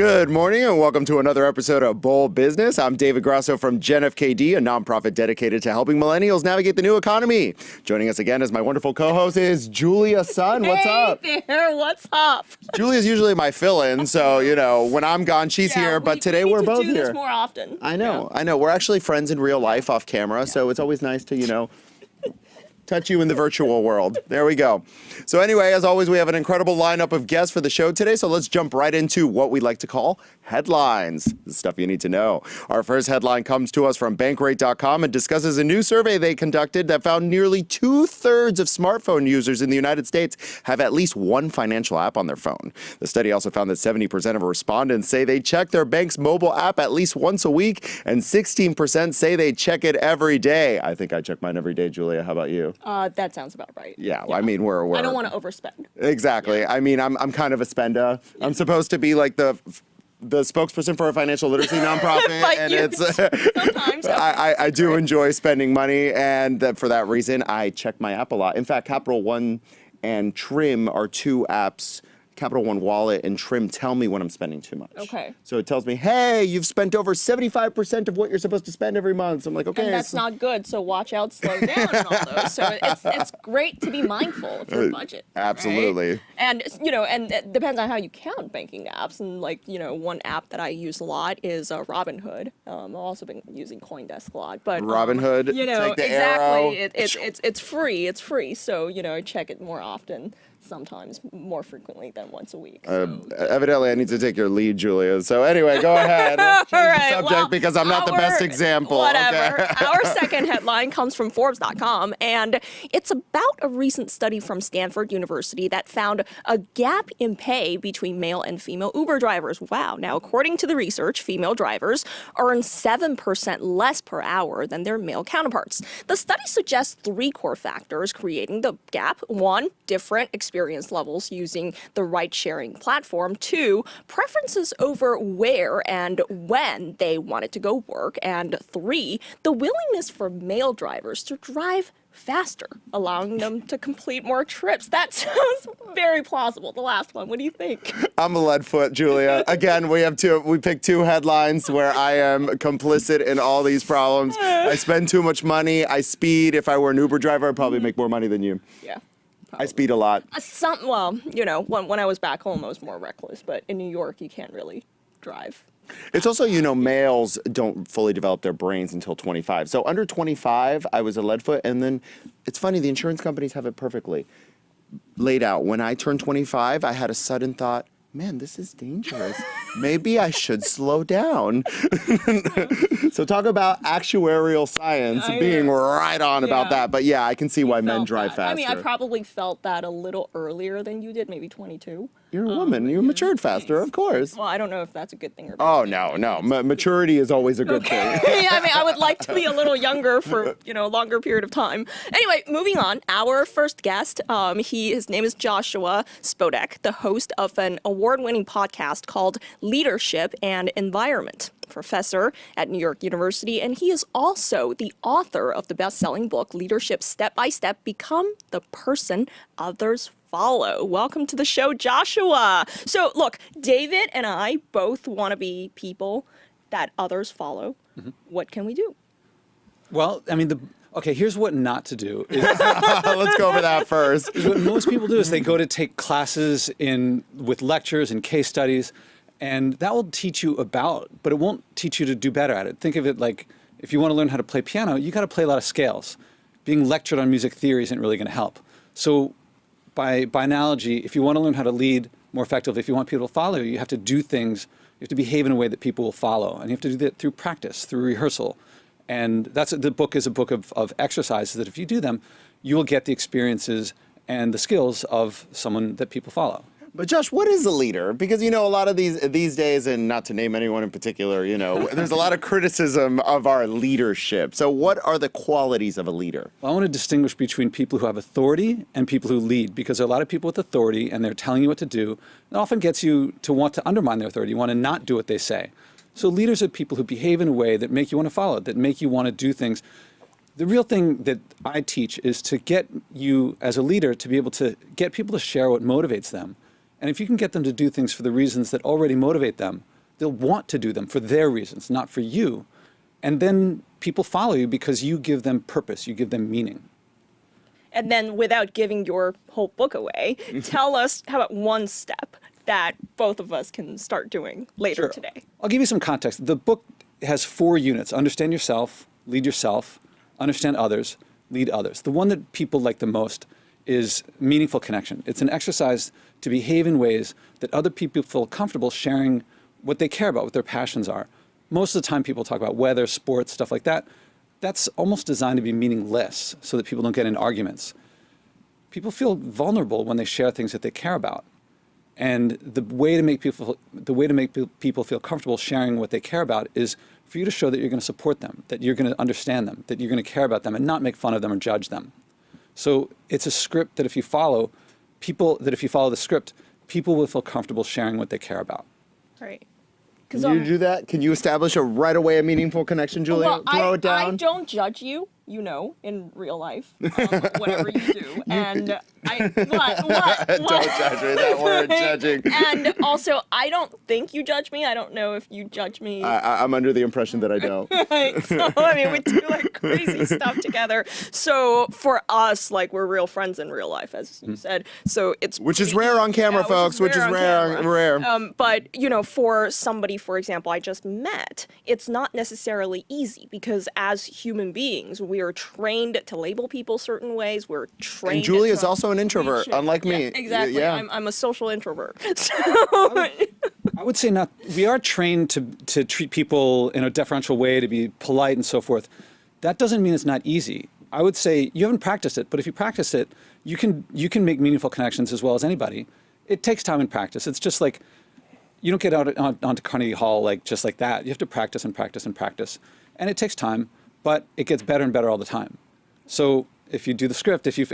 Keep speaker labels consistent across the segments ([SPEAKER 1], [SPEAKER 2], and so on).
[SPEAKER 1] Good morning and welcome to another episode of Bold Business. I'm David Grasso from GenFKD, a nonprofit dedicated to helping millennials navigate the new economy. Joining us again as my wonderful co-host is Julia Sun. What's up?
[SPEAKER 2] Hey there, what's up?
[SPEAKER 1] Julia's usually my fill-in, so, you know, when I'm gone, she's here, but today we're both
[SPEAKER 2] here.
[SPEAKER 1] here.
[SPEAKER 2] More often.
[SPEAKER 1] I know. We're actually friends in real life off camera, so it's always nice to, you know, touch you in the virtual world. There we go. So anyway, as always, we have an incredible lineup of guests for the show today, so let's jump right into what we like to call headlines, the stuff you need to know. Our first headline comes to us from Bankrate.com and discusses a new survey they conducted that found nearly 2/3 of smartphone users in the United States have at least one financial app on their phone. The study also found that 70% of respondents say they check their bank's mobile app at least once a week, and 16% say they check it every day. I think I check mine every day, Julia. How about you?
[SPEAKER 2] That sounds about right.
[SPEAKER 1] Yeah. I mean, we're
[SPEAKER 2] I don't want to overspend.
[SPEAKER 1] Exactly. Yeah. I mean, I'm kind of a spender. Yeah. I'm supposed to be like the spokesperson for a financial literacy nonprofit, and it's
[SPEAKER 2] sometimes
[SPEAKER 1] I do enjoy spending money, and for that reason, I check my app a lot. In fact, Capital One and Trim are two apps. Capital One Wallet and Trim tell me when I'm spending too much.
[SPEAKER 2] Okay.
[SPEAKER 1] So it tells me, hey, you've spent over 75% of what you're supposed to spend every month. So I'm like, okay.
[SPEAKER 2] And that's not good, so watch out, slow down and all those. So it's great to be mindful of your budget.
[SPEAKER 1] Absolutely.
[SPEAKER 2] Right? And, you know, and it depends on how you count banking apps. And like, you know, one app that I use a lot is Robinhood. I've also been using CoinDesk a lot. But
[SPEAKER 1] Robinhood,
[SPEAKER 2] you know,
[SPEAKER 1] take the
[SPEAKER 2] exactly.
[SPEAKER 1] arrow.
[SPEAKER 2] It's free. It's free. So, you know, I check it more often. Sometimes more frequently than once a week. So.
[SPEAKER 1] Evidently, I need to take your lead, Julia. So anyway, go ahead. Change the subject because I'm not the best example.
[SPEAKER 2] Whatever.
[SPEAKER 1] Okay?
[SPEAKER 2] Our second headline comes from Forbes.com, and it's about a recent study from Stanford University that found a gap in pay between male and female Uber drivers. Wow. Now, according to the research, female drivers earn 7% less per hour than their male counterparts. The study suggests three core factors creating the gap. One, different experience levels using the ride-sharing platform. Two, preferences over where and when they wanted to go work. And three, the willingness for male drivers to drive faster, allowing them to complete more trips. That sounds very plausible. The last one. What do you think?
[SPEAKER 1] I'm a lead foot, Julia. Again, we picked two headlines where I am complicit in all these problems. I spend too much money. I speed. If I were an Uber driver, I'd probably make more money than you.
[SPEAKER 2] Yeah.
[SPEAKER 1] I speed a lot.
[SPEAKER 2] Well, you know, when I was back home, I was more reckless. But in New York, you can't really drive.
[SPEAKER 1] It's also, you know, males don't fully develop their brains until 25. So under 25, I was a lead foot. And then it's funny, the insurance companies have it perfectly laid out. When I turned 25, I had a sudden thought, man, this is dangerous. Maybe I should slow down. So talk about actuarial science being right on about that. But yeah, I can see why men drive faster.
[SPEAKER 2] I mean, I probably felt that a little earlier than you did, maybe 22.
[SPEAKER 1] You're a woman. You matured faster, of course.
[SPEAKER 2] Well, I don't know if that's a good thing or bad thing.
[SPEAKER 1] Oh, no. Maturity is always a good thing.
[SPEAKER 2] Yeah, I mean, I would like to be a little younger for, you know, a longer period of time. Anyway, moving on. Our first guest, his name is Joshua Spodek, the host of an award-winning podcast called Leadership and Environment. Professor at New York University, and he is also the author of the best-selling book, Leadership Step by Step, Become the Person Others Follow. Welcome to the show, Joshua. So look, David and I both want to be people that others follow. Mm-hmm. What can we do?
[SPEAKER 3] Well, I mean, okay, here's what not to do.
[SPEAKER 1] Let's go over that first.
[SPEAKER 3] What most people do is they go to take classes with lectures and case studies, and that will teach you but it won't teach you to do better at it. Think of it like, if you want to learn how to play piano, you got to play a lot of scales. Being lectured on music theory isn't really going to help. So by analogy, if you want to learn how to lead more effectively, if you want people to follow you, you have to do things, you have to behave in a way that people will follow. And you have to do that through practice, through rehearsal. And the book is a book of exercises that if you do them, you will get the experiences and the skills of someone that people follow.
[SPEAKER 1] But Josh, what is a leader? Because, you know, a lot of these days, and not to name anyone in particular, you know, there's a lot of criticism of our leadership. So what are the qualities of a leader?
[SPEAKER 3] Well, I want to distinguish between people who have authority and people who lead, because there are a lot of people with authority and they're telling you what to do. It often gets you to want to undermine their authority. You want to not do what they say. So leaders are people who behave in a way that make you want to follow, that make you want to do things. The real thing that I teach is to get you as a leader to be able to get people to share what motivates them. And if you can get them to do things for the reasons that already motivate them, They'll want to do them for their reasons, not for you. And then people follow you because you give them purpose, you give them meaning.
[SPEAKER 2] And then without giving your whole book away, tell us how about one step that both of us can start doing later today.
[SPEAKER 3] I'll give you some context. The book has 4 units: understand yourself, lead yourself, understand others, lead others. The one that people like the most is meaningful connection. It's an exercise to behave in ways that other people feel comfortable sharing what they care about, what their passions are. Most of the time people talk about weather, sports, stuff like that. That's almost designed to be meaningless so that people don't get in arguments. People feel vulnerable when they share things that they care about. And the way to make people feel comfortable sharing what they care about is for you to show that you're going to support them, that you're going to understand them, that you're going to care about them and not make fun of them or judge them. So it's a script that if you follow the script, people will feel comfortable sharing what they care about.
[SPEAKER 2] Right.
[SPEAKER 1] Can you do that? Can you establish right away a meaningful connection, Julia?
[SPEAKER 2] Well,
[SPEAKER 1] Throw it down.
[SPEAKER 2] I don't judge you, in real life, whatever you do. And what?
[SPEAKER 1] Don't judge me, that word, judging.
[SPEAKER 2] And also, I don't think you judge me. I don't know if you judge me.
[SPEAKER 1] I'm under the impression that I don't.
[SPEAKER 2] Right. So, I mean, we do like crazy stuff together. So for us, like, we're real friends in real life, as you said. So it's
[SPEAKER 1] Which is rare on camera, folks. Which is rare.
[SPEAKER 2] But, for somebody, for example, I just met, it's not necessarily easy because as human beings, we are trained to label people certain ways. We're trained.
[SPEAKER 1] And Julia is also an introvert, unlike me.
[SPEAKER 2] Yeah, exactly.
[SPEAKER 1] Yeah.
[SPEAKER 2] I'm a social introvert. So.
[SPEAKER 3] I would say not. We are trained to treat people in a deferential way, to be polite and so forth. That doesn't mean it's not easy. I would say you haven't practiced it, but if you practice it, you can make meaningful connections as well as anybody. It takes time and practice. It's just like you don't get out onto Carnegie Hall just like that. You have to practice and practice and practice, and it takes time, but it gets better and better all the time. So if you do the script, if you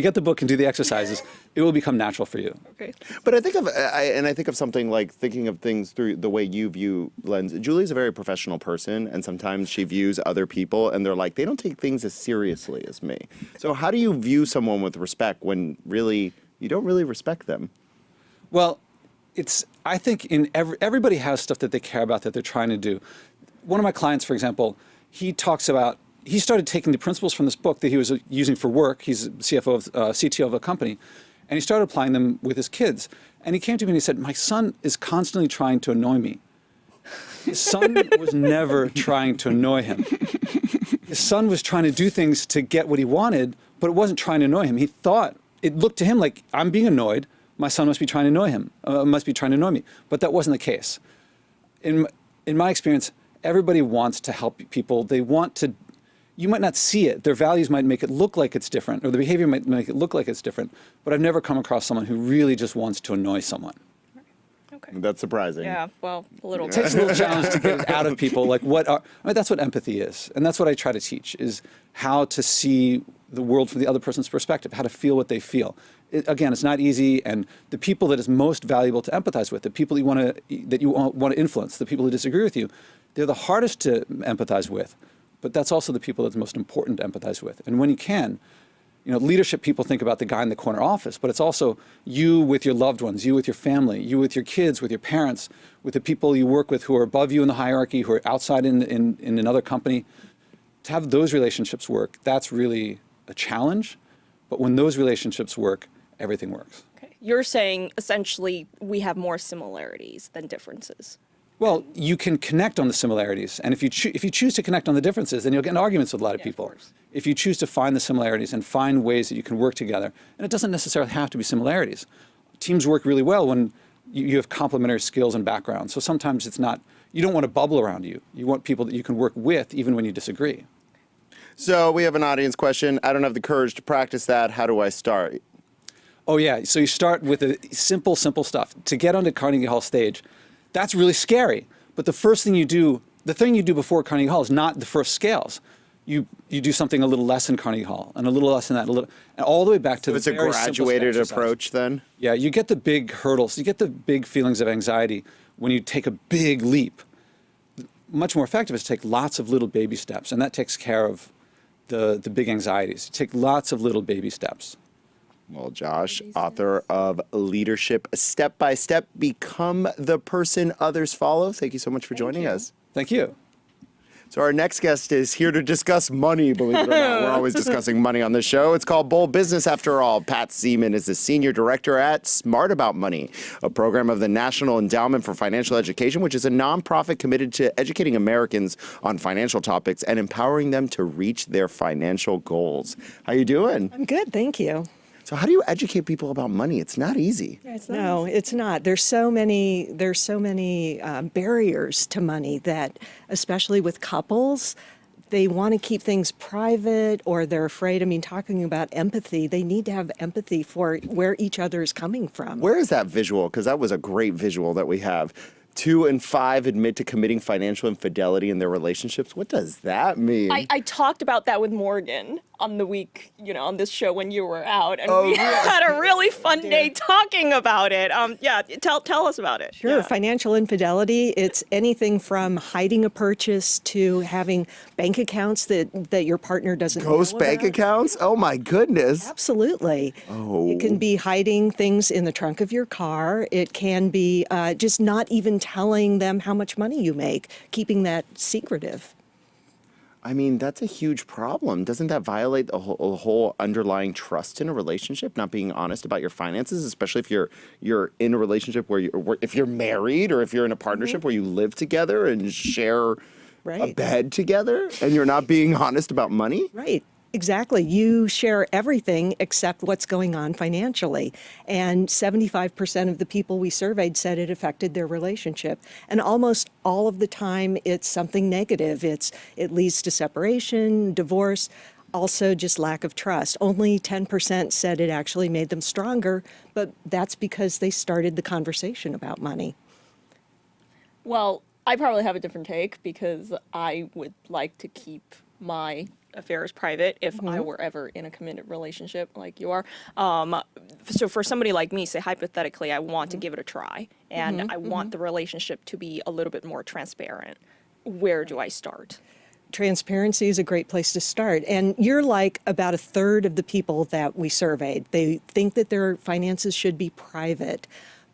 [SPEAKER 3] get the book and do the exercises, it will become natural for you.
[SPEAKER 2] Okay.
[SPEAKER 1] But I think of something like thinking of things through the way you view lens. Julie's a very professional person, and sometimes she views other people, and they're like, they don't take things as seriously as me. So how do you view someone with respect when really you don't really respect them?
[SPEAKER 3] Well, I think everybody has stuff that they care about that they're trying to do. One of my clients, for example, he started taking the principles from this book that he was using for work. He's CTO of a company, and he started applying them with his kids. And he came to me and he said, my son is constantly trying to annoy me. His son was never trying to annoy him. His son was trying to do things to get what he wanted, but it wasn't trying to annoy him. He thought, it looked to him like, I'm being annoyed, my son must be trying to annoy him, must be trying to annoy me. But that wasn't the case. In my experience, everybody wants to help people. They want to. You might not see it. Their values might make it look like it's different, or their behavior might make it look like it's different. But I've never come across someone who really just wants to annoy someone.
[SPEAKER 2] Okay.
[SPEAKER 1] That's surprising.
[SPEAKER 2] Yeah, well, a little.
[SPEAKER 3] It takes a little challenge to get it out of people. Like that's what empathy is, and that's what I try to teach: is how to see the world from the other person's perspective, how to feel what they feel. Again, it's not easy, and the people that is most valuable to empathize with, the people that you want to influence, the people who disagree with you, they're the hardest to empathize with. But that's also the people that's most important to empathize with. And when you can, leadership people think about the guy in the corner office, but it's also you with your loved ones, you with your family, you with your kids, with your parents, with the people you work with who are above you in the hierarchy, who are outside in another company. To have those relationships work, that's really a challenge. But when those relationships work, everything works.
[SPEAKER 2] Okay. You're saying essentially we have more similarities than differences.
[SPEAKER 3] Well, you can connect on the similarities, and if you choose to connect on the differences, then you'll get in arguments with a lot of people. If you choose to find the similarities and find ways that you can work together, and it doesn't necessarily have to be similarities. Teams work really well when you have complementary skills and backgrounds. So sometimes it's not, you don't want a bubble around you. You want people that you can work with even when you disagree.
[SPEAKER 1] So we have an audience question. I don't have the courage to practice that. How do I start?
[SPEAKER 3] Oh yeah, so you start with the simple stuff. To get onto Carnegie Hall stage, that's really scary. But the thing you do before Carnegie Hall is not the first scales. You do something a little less in Carnegie Hall, and a little less than that, and all the way back to the very simple
[SPEAKER 1] it's a graduated approach then?
[SPEAKER 3] Yeah, you get the big hurdles, you get the big feelings of anxiety when you take a big leap. Much more effective is to take lots of little baby steps, and that takes care of the big anxieties. You take lots of little baby steps.
[SPEAKER 1] Well, Josh, author of Leadership Step by Step, Become the Person Others Follow. Thank you so much for joining us.
[SPEAKER 3] Thank you.
[SPEAKER 1] So our next guest is here to discuss money, believe it or not. We're always discussing money on this show. It's called Bold Business After All. Pat Seaman is the Senior Director at Smart About Money, a program of the National Endowment for Financial Education, which is a nonprofit committed to educating Americans on financial topics and empowering them to reach their financial goals. How you doing?
[SPEAKER 4] I'm good, thank you.
[SPEAKER 1] So how do you educate people about money? It's not easy.
[SPEAKER 4] No, it's not. There's so many barriers to money that, especially with couples, they want to keep things private or they're afraid. I mean, talking about empathy, they need to have empathy for where each other is coming from.
[SPEAKER 1] Where is that visual? Because that was a great visual that we have. 2 in 5 admit to committing financial infidelity in their relationships. What does that mean?
[SPEAKER 2] I talked about that with Morgan on the week, on this show when you were out, and we had a really fun day talking about it. Tell us about it.
[SPEAKER 4] Sure,
[SPEAKER 2] Yeah.
[SPEAKER 4] financial infidelity, it's anything from hiding a purchase to having bank accounts that your partner doesn't know
[SPEAKER 1] Ghost bank
[SPEAKER 4] about.
[SPEAKER 1] accounts? Oh my goodness.
[SPEAKER 4] Absolutely.
[SPEAKER 1] Oh.
[SPEAKER 4] It can be hiding things in the trunk of your car. It can be just not even telling them how much money you make, keeping that secretive.
[SPEAKER 1] I mean, that's a huge problem. Doesn't that violate the whole underlying trust in a relationship, not being honest about your finances, especially if you're in a relationship if you're married or if you're in a partnership where you live together and share a
[SPEAKER 4] Right.
[SPEAKER 1] bed together and you're not being honest about money?
[SPEAKER 4] Right. Exactly. You share everything except what's going on financially. And 75% of the people we surveyed said it affected their relationship. And almost all of the time, it's something negative. It leads to separation, divorce, also just lack of trust. Only 10% said it actually made them stronger, but that's because they started the conversation about money.
[SPEAKER 2] Well, I probably have a different take because I would like to keep my affairs private if I were ever in a committed relationship like you are. So for somebody like me, say hypothetically, I want to give it a try and I want the relationship to be a little bit more transparent. Where do I start?
[SPEAKER 4] Transparency is a great place to start. And you're like about a third of the people that we surveyed. They think that their finances should be private.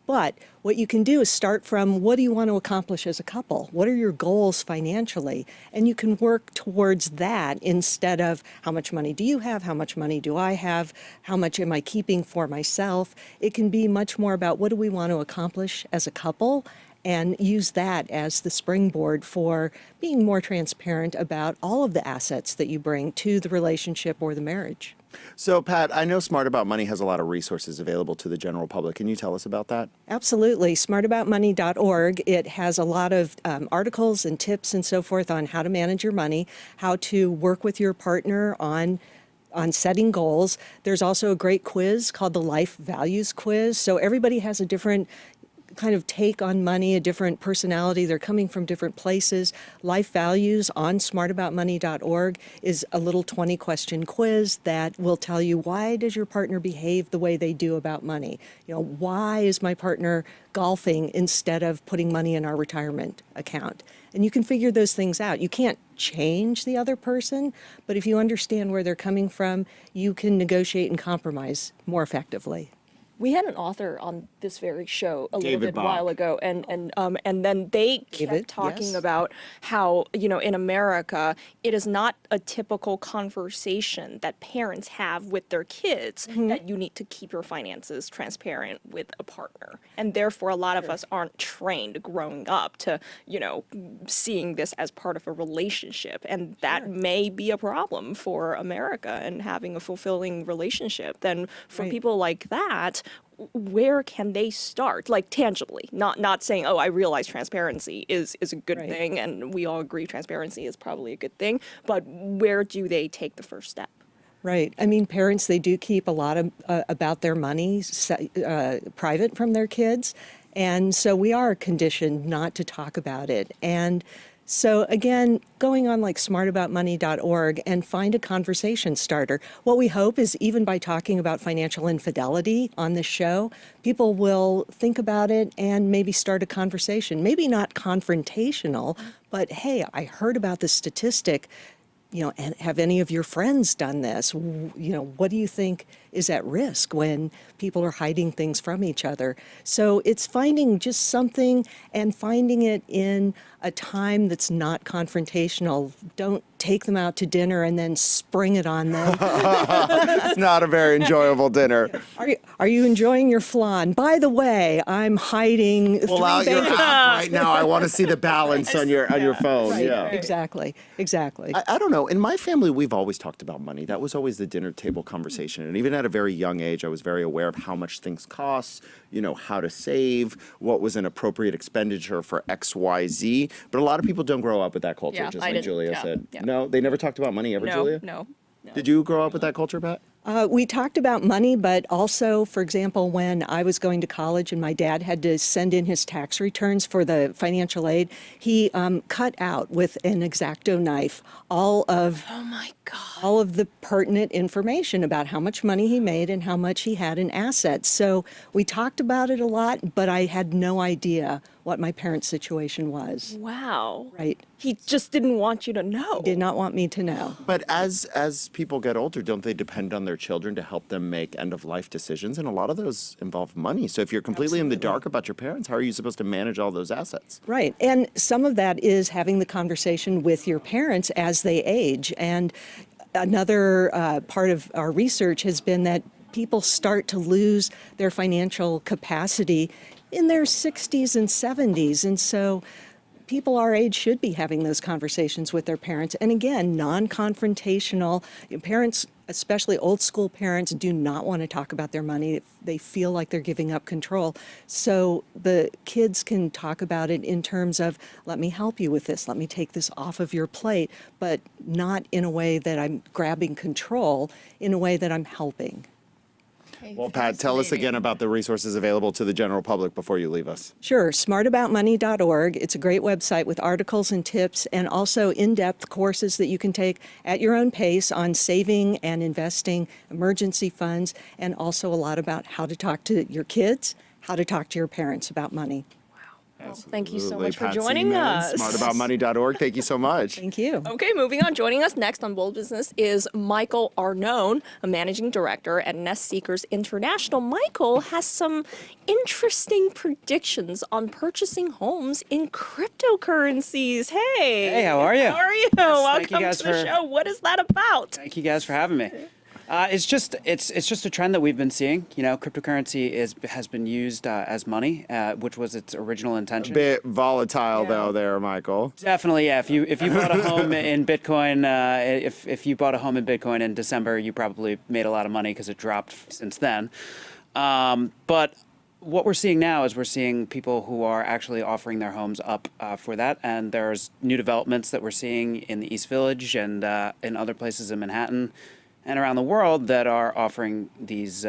[SPEAKER 4] But what you can do is start from, what do you want to accomplish as a couple? What are your goals financially? And you can work towards that instead of how much money do you have? How much money do I have? How much am I keeping for myself? It can be much more about what do we want to accomplish as a couple, and use that as the springboard for being more transparent about all of the assets that you bring to the relationship or the marriage.
[SPEAKER 1] So, Pat, I know Smart About Money has a lot of resources available to the general public. Can you tell us about that?
[SPEAKER 4] Absolutely. Smartaboutmoney.org. It has a lot of articles and tips and so forth on how to manage your money, how to work with your partner on setting goals. There's also a great quiz called the Life Values Quiz. So everybody has a different kind of take on money, a different personality. They're coming from different places. Life Values on smartaboutmoney.org is a little 20-question quiz that will tell you, why does your partner behave the way they do about money? Why is my partner golfing instead of putting money in our retirement account? And you can figure those things out. You can't change the other person, but if you understand where they're coming from, you can negotiate and compromise more effectively.
[SPEAKER 2] We had an author on this very show a little
[SPEAKER 1] David
[SPEAKER 2] bit
[SPEAKER 1] Bach.
[SPEAKER 2] while ago, and then they kept
[SPEAKER 4] David,
[SPEAKER 2] talking
[SPEAKER 4] yes.
[SPEAKER 2] about how, in America, it is not a typical conversation that parents have with their kids that you need to keep your finances transparent with a partner. And therefore, a lot of us aren't trained growing up to, seeing this as part of a relationship. And that may be a problem for America and having a fulfilling relationship. Then for
[SPEAKER 4] Right.
[SPEAKER 2] people like that, where can they start? Like tangibly, not saying, oh, I realize transparency is a good
[SPEAKER 4] Right.
[SPEAKER 2] thing, and we all agree transparency is probably a good thing, but where do they take the first step?
[SPEAKER 4] Right. I mean, parents, they do keep a lot of about their money private from their kids. And so we are conditioned not to talk about it. And so again, going on like smartaboutmoney.org and find a conversation starter. What we hope is, even by talking about financial infidelity on this show, people will think about it and maybe start a conversation. Maybe not confrontational, but hey, I heard about this statistic. and have any of your friends done this? What do you think is at risk when people are hiding things from each other? So it's finding just something and finding it in a time that's not confrontational. Don't take them out to dinner and then spring it on them.
[SPEAKER 1] It's not a very enjoyable dinner.
[SPEAKER 4] Are you enjoying your flan? By the way, I'm hiding
[SPEAKER 1] Pull out your app right now. I want to see the balance on your phone.
[SPEAKER 4] Right,
[SPEAKER 1] Yeah.
[SPEAKER 4] exactly.
[SPEAKER 1] I don't know. In my family, we've always talked about money. That was always the dinner table conversation. And even at a very young age, I was very aware of how much things cost, how to save, what was an appropriate expenditure for X, Y, Z. But a lot of people don't grow up with that culture,
[SPEAKER 2] Yeah,
[SPEAKER 1] just
[SPEAKER 2] I
[SPEAKER 1] like
[SPEAKER 2] didn't.
[SPEAKER 1] Julia
[SPEAKER 2] Yeah,
[SPEAKER 1] said.
[SPEAKER 2] yeah.
[SPEAKER 1] No, they never talked about money ever, Julia?
[SPEAKER 2] No.
[SPEAKER 1] Did you grow up with that culture, Pat?
[SPEAKER 4] We talked about money, but also, for example, when I was going to college and my dad had to send in his tax returns for the financial aid, he cut out with an X-Acto knife all of
[SPEAKER 2] Oh my God.
[SPEAKER 4] all of the pertinent information about how much money he made and how much he had in assets. So we talked about it a lot, but I had no idea what my parents' situation was.
[SPEAKER 2] Wow.
[SPEAKER 4] Right.
[SPEAKER 2] He just didn't want you to know.
[SPEAKER 4] Did not want me to know.
[SPEAKER 1] But as people get older, don't they depend on their children to help them make end-of-life decisions? And a lot of those involve money. So if you're completely in the dark about your parents, how are you supposed to manage all those assets?
[SPEAKER 4] Right. And some of that is having the conversation with your parents as they age. And another part of our research has been that people start to lose their financial capacity in their 60s and 70s. And so people our age should be having those conversations with their parents. And again, non-confrontational. Parents, especially old school parents, do not want to talk about their money. They feel like they're giving up control. So the kids can talk about it in terms of, let me help you with this, let me take this off of your plate, but not in a way that I'm grabbing control, in a way that I'm helping.
[SPEAKER 1] Well, Pat, tell us again about the resources available to the general public before you leave us.
[SPEAKER 4] Sure, smartaboutmoney.org. It's a great website with articles and tips and also in-depth courses that you can take at your own pace on saving and investing, emergency funds, and also a lot about how to talk to your kids, how to talk to your parents about money.
[SPEAKER 2] Well, thank you so
[SPEAKER 1] Absolutely.
[SPEAKER 2] much for
[SPEAKER 1] Pat
[SPEAKER 2] joining
[SPEAKER 1] Seaman,
[SPEAKER 2] us.
[SPEAKER 1] Smartaboutmoney.org. Thank you so much.
[SPEAKER 4] Thank you.
[SPEAKER 2] Okay, moving on. Joining us next on Bold Business is Michael Arnone, a managing director at Nest Seekers International. Michael has some interesting predictions on purchasing homes in cryptocurrencies. Hey.
[SPEAKER 5] Hey, how are you?
[SPEAKER 2] How are you?
[SPEAKER 5] thank you
[SPEAKER 2] Welcome
[SPEAKER 5] guys
[SPEAKER 2] to the
[SPEAKER 5] for-
[SPEAKER 2] show. What is that about?
[SPEAKER 5] Thank you guys for having me. It's just a trend that we've been seeing. Cryptocurrency has been used as money, which was its original intention.
[SPEAKER 1] Bit volatile though there, Michael.
[SPEAKER 5] Definitely, yeah. If you bought a home in Bitcoin, if you bought a home in Bitcoin in December, you probably made a lot of money because it dropped since then. But what we're seeing now is we're seeing people who are actually offering their homes up for that, and there's new developments that we're seeing in the East Village and in other places in Manhattan and around the world that are offering these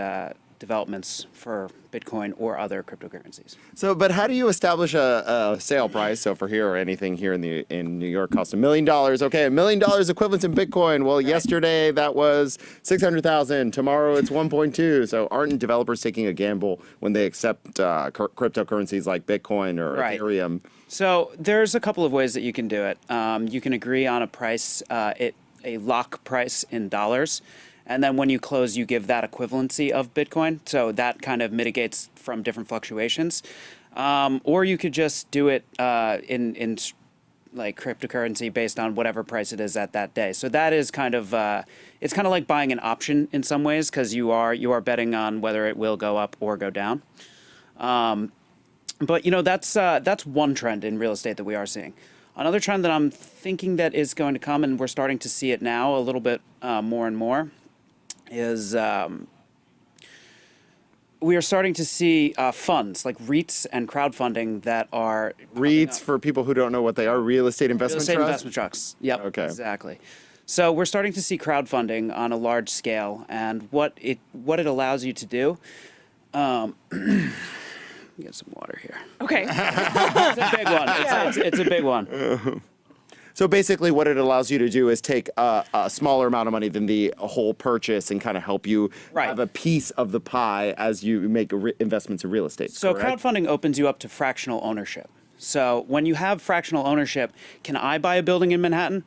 [SPEAKER 5] developments for Bitcoin or other cryptocurrencies.
[SPEAKER 1] So, but how do you establish a sale price? So for here or anything here in New York costs $1 million. Okay, $1 million equivalent in Bitcoin. Well, yesterday that was 600,000. Tomorrow it's 1.2. So aren't developers taking a gamble when they accept cryptocurrencies like Bitcoin or
[SPEAKER 5] Right.
[SPEAKER 1] Ethereum?
[SPEAKER 5] So there's a couple of ways that you can do it. You can agree on a price, a lock price in dollars. And then when you close, you give that equivalency of Bitcoin. So that kind of mitigates from different fluctuations. Or you could just do it in like cryptocurrency based on whatever price it is at that day. So that is kind of, it's kind of like buying an option in some ways because you are betting on whether it will go up or go down. But that's one trend in real estate that we are seeing. Another trend that I'm thinking that is going to come, and we're starting to see it now a little bit more and more, is we are starting to see funds like REITs and crowdfunding that are
[SPEAKER 1] REITs, for people who don't know what they are, real estate investment
[SPEAKER 5] real estate
[SPEAKER 1] trusts?
[SPEAKER 5] investment trusts. Yep.
[SPEAKER 1] Okay.
[SPEAKER 5] Exactly. So we're starting to see crowdfunding on a large scale, and what it allows you to do. Get some water here.
[SPEAKER 2] Okay.
[SPEAKER 5] It's a big one. It's a big one.
[SPEAKER 1] So basically what it allows you to do is take a smaller amount of money than the whole purchase and kind of help you
[SPEAKER 5] Right.
[SPEAKER 1] have a piece of the pie as you make investments in real estate.
[SPEAKER 5] So
[SPEAKER 1] correct?
[SPEAKER 5] crowdfunding opens you up to fractional ownership. So when you have fractional ownership, can I buy a building in Manhattan?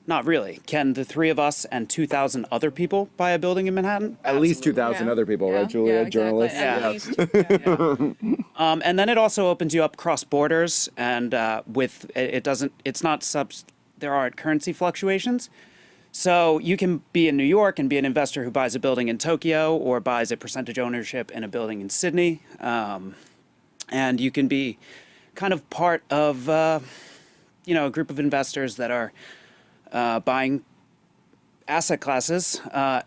[SPEAKER 5] not really. Can the three of us and 2,000 other people buy a building in Manhattan?
[SPEAKER 1] At least 2,000
[SPEAKER 2] Yeah.
[SPEAKER 1] other people,
[SPEAKER 2] Yeah.
[SPEAKER 1] right, Julia?
[SPEAKER 2] Yeah, exactly.
[SPEAKER 1] Journalists.
[SPEAKER 2] At
[SPEAKER 5] Yeah.
[SPEAKER 2] least.
[SPEAKER 5] And then it also opens you up cross borders, and it's not there aren't currency fluctuations. So you can be in New York and be an investor who buys a building in Tokyo or buys a percentage ownership in a building in Sydney. And you can be kind of part of, a group of investors that are buying asset classes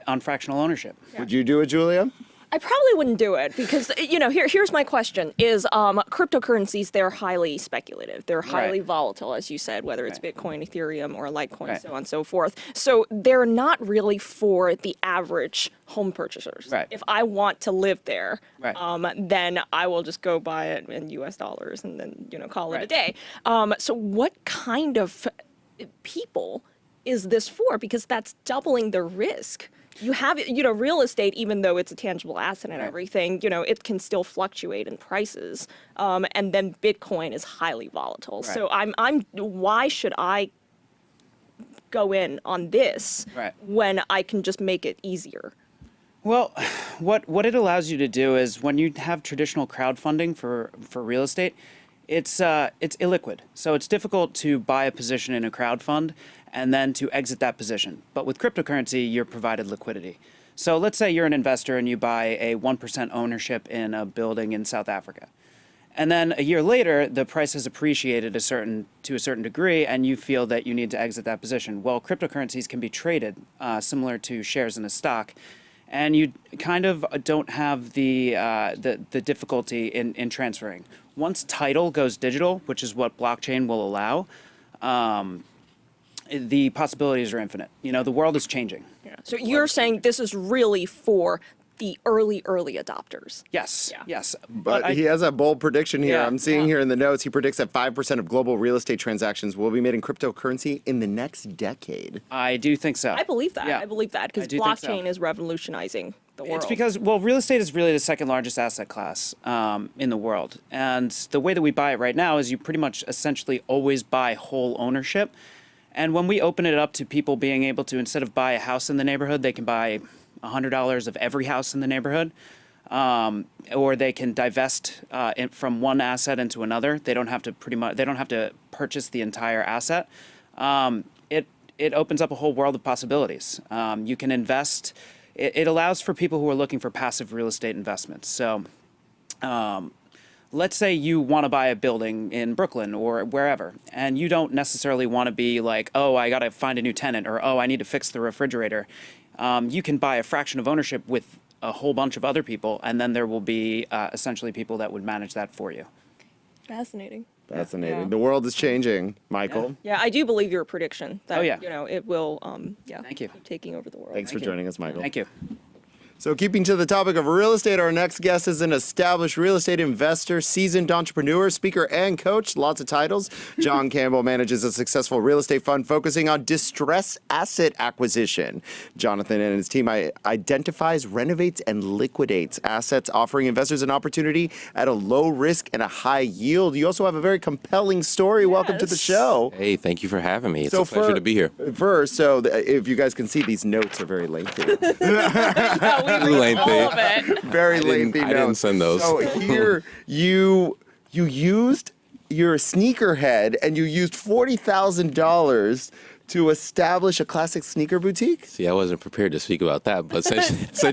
[SPEAKER 5] on fractional ownership.
[SPEAKER 1] Would you do it, Julia?
[SPEAKER 2] I probably wouldn't do it because, here's my question is cryptocurrencies, they're highly speculative. They're highly
[SPEAKER 5] Right.
[SPEAKER 2] volatile, as you said, whether it's Bitcoin, Ethereum, or Litecoin,
[SPEAKER 5] Right.
[SPEAKER 2] so on and so forth. So they're not really for the average home purchasers.
[SPEAKER 5] Right.
[SPEAKER 2] If I want to live there,
[SPEAKER 5] Right.
[SPEAKER 2] then I will just go buy it in US dollars and then, call it a
[SPEAKER 5] Right.
[SPEAKER 2] day. So what kind of people is this for? Because that's doubling the risk. You have, real estate, even though it's a tangible asset and everything, it can still fluctuate in prices. And then Bitcoin is highly volatile.
[SPEAKER 5] Right.
[SPEAKER 2] So why should I go in on this
[SPEAKER 5] Right.
[SPEAKER 2] when I can just make it easier?
[SPEAKER 5] Well, what it allows you to do is when you have traditional crowdfunding for real estate, it's illiquid. So it's difficult to buy a position in a crowd fund and then to exit that position. But with cryptocurrency, you're provided liquidity. So let's say you're an investor and you buy a 1% ownership in a building in South Africa. And then a year later, the price has appreciated to a certain degree, and you feel that you need to exit that position. Well, cryptocurrencies can be traded similar to shares in a stock, and you kind of don't have the difficulty in transferring. Once title goes digital, which is what blockchain will allow, the possibilities are infinite. The world is changing.
[SPEAKER 2] Yeah. So you're saying this is really for the early adopters.
[SPEAKER 5] Yes,
[SPEAKER 2] Yeah.
[SPEAKER 5] yes.
[SPEAKER 1] But he has a bold prediction here.
[SPEAKER 5] Yeah,
[SPEAKER 1] I'm seeing
[SPEAKER 5] yeah.
[SPEAKER 1] here in the notes, he predicts that 5% of global real estate transactions will be made in cryptocurrency in the next decade.
[SPEAKER 5] I do think so.
[SPEAKER 2] I believe that.
[SPEAKER 5] Yeah.
[SPEAKER 2] I believe that because
[SPEAKER 5] I do think so.
[SPEAKER 2] blockchain is revolutionizing the world.
[SPEAKER 5] It's because, real estate is really the second largest asset class in the world. And the way that we buy it right now is you pretty much essentially always buy whole ownership. And when we open it up to people being able to, instead of buy a house in the neighborhood, they can buy $100 of every house in the neighborhood, or they can divest from one asset into another. They don't have to purchase the entire asset. It opens up a whole world of possibilities. You can invest. It allows for people who are looking for passive real estate investments. So let's say you want to buy a building in Brooklyn or wherever, and you don't necessarily want to be like, oh, I got to find a new tenant, or oh, I need to fix the refrigerator. You can buy a fraction of ownership with a whole bunch of other people, and then there will be essentially people that would manage that for you.
[SPEAKER 2] Fascinating.
[SPEAKER 1] Fascinating.
[SPEAKER 2] Yeah.
[SPEAKER 1] The world is changing, Michael.
[SPEAKER 2] Yeah, I do believe your prediction that
[SPEAKER 5] Oh, yeah.
[SPEAKER 2] it will
[SPEAKER 5] Thank you.
[SPEAKER 2] keep taking over the world.
[SPEAKER 1] Thanks for joining us, Michael.
[SPEAKER 5] Thank you.
[SPEAKER 1] So keeping to the topic of real estate, our next guest is an established real estate investor, seasoned entrepreneur, speaker, and coach. Lots of titles. John Campbell manages a successful real estate fund focusing on distress asset acquisition. Jonathan and his team identifies, renovates, and liquidates assets, offering investors an opportunity at a low risk and a high yield. You also have a very compelling story. Welcome to the
[SPEAKER 2] Yes.
[SPEAKER 1] show.
[SPEAKER 6] Hey, thank you for having me. It's a pleasure to be here.
[SPEAKER 1] First, if you guys can see, these notes are very lengthy.
[SPEAKER 2] We read all of
[SPEAKER 6] Lengthy.
[SPEAKER 2] it.
[SPEAKER 1] Very
[SPEAKER 6] I didn't-
[SPEAKER 1] lengthy
[SPEAKER 6] I didn't
[SPEAKER 1] notes.
[SPEAKER 6] send those.
[SPEAKER 1] So here you used your sneakerhead and you used $40,000 to establish a classic sneaker boutique.
[SPEAKER 6] See, I wasn't prepared to speak about that, but since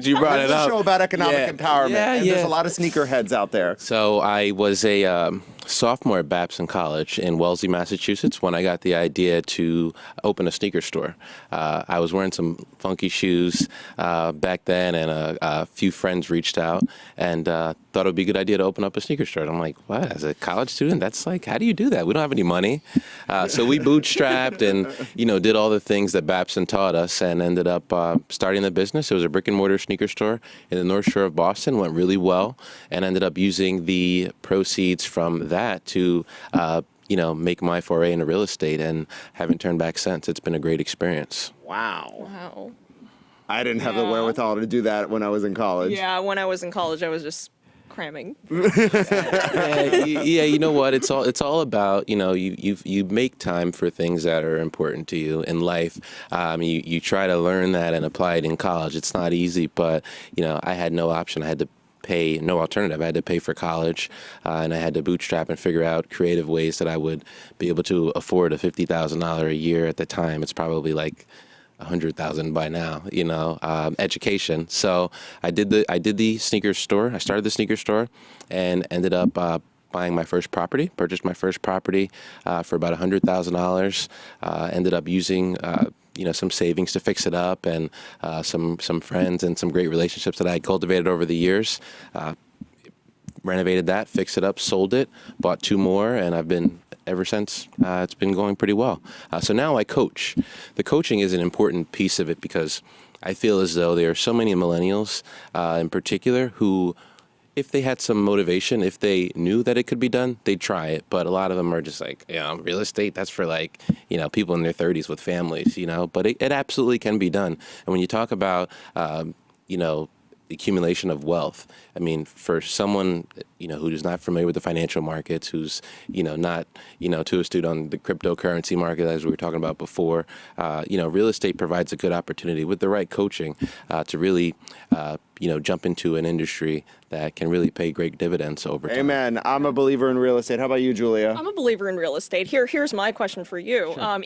[SPEAKER 6] you brought
[SPEAKER 1] It's
[SPEAKER 6] it
[SPEAKER 1] a
[SPEAKER 6] up.
[SPEAKER 1] show about economic
[SPEAKER 6] Yeah,
[SPEAKER 1] empowerment.
[SPEAKER 6] yeah,
[SPEAKER 1] and there's
[SPEAKER 6] yeah.
[SPEAKER 1] a lot of sneakerheads out there.
[SPEAKER 6] So I was a sophomore at Babson College in Wellesley, Massachusetts, when I got the idea to open a sneaker store. I was wearing some funky shoes back then, and a few friends reached out and thought it would be a good idea to open up a sneaker store. And I'm like, what? As a college student, that's like, how do you do that? We don't have any money. So we bootstrapped and did all the things that Babson taught us, and ended up starting the business. It was a brick and mortar sneaker store in the North Shore of Boston. Went really well, and ended up using the proceeds from that to make my foray into real estate, and haven't turned back since. It's been a great experience.
[SPEAKER 1] Wow.
[SPEAKER 2] Wow.
[SPEAKER 1] I didn't have the wherewithal to do that when I was in college.
[SPEAKER 2] Yeah, when I was in college, I was just cramming.
[SPEAKER 6] Yeah, you know what? It's all about, you make time for things that are important to you in life. You try to learn that and apply it in college. It's not easy, but I had no option. I had to pay, no alternative. I had to pay for college, and I had to bootstrap and figure out creative ways that I would be able to afford a $50,000 a year. At the time, it's probably like 100,000 by now, education. So I did the sneaker store. I started the sneaker store and ended up buying my first property, purchased my first property for about $100,000. Ended up using some savings to fix it up, and some friends and some great relationships that I had cultivated over the years. Renovated that, fixed it up, sold it, bought 2 more, and I've been ever since. It's been going pretty well. So now I coach. The coaching is an important piece of it because I feel as though there are so many millennials in particular who, if they had some motivation, if they knew that it could be done, they'd try it. But a lot of them are just like, real estate, that's for people in their 30s with families, But it absolutely can be done. And when you talk about, the accumulation of wealth. I mean, for someone, who is not familiar with the financial markets, who's, not, too astute on the cryptocurrency market, as we were talking about before, real estate provides a good opportunity with the right coaching to really, jump into an industry that can really pay great dividends over time.
[SPEAKER 1] Amen. I'm a believer in real estate. How about you, Julia?
[SPEAKER 2] I'm a believer in real estate. Here's my question for you. Sure.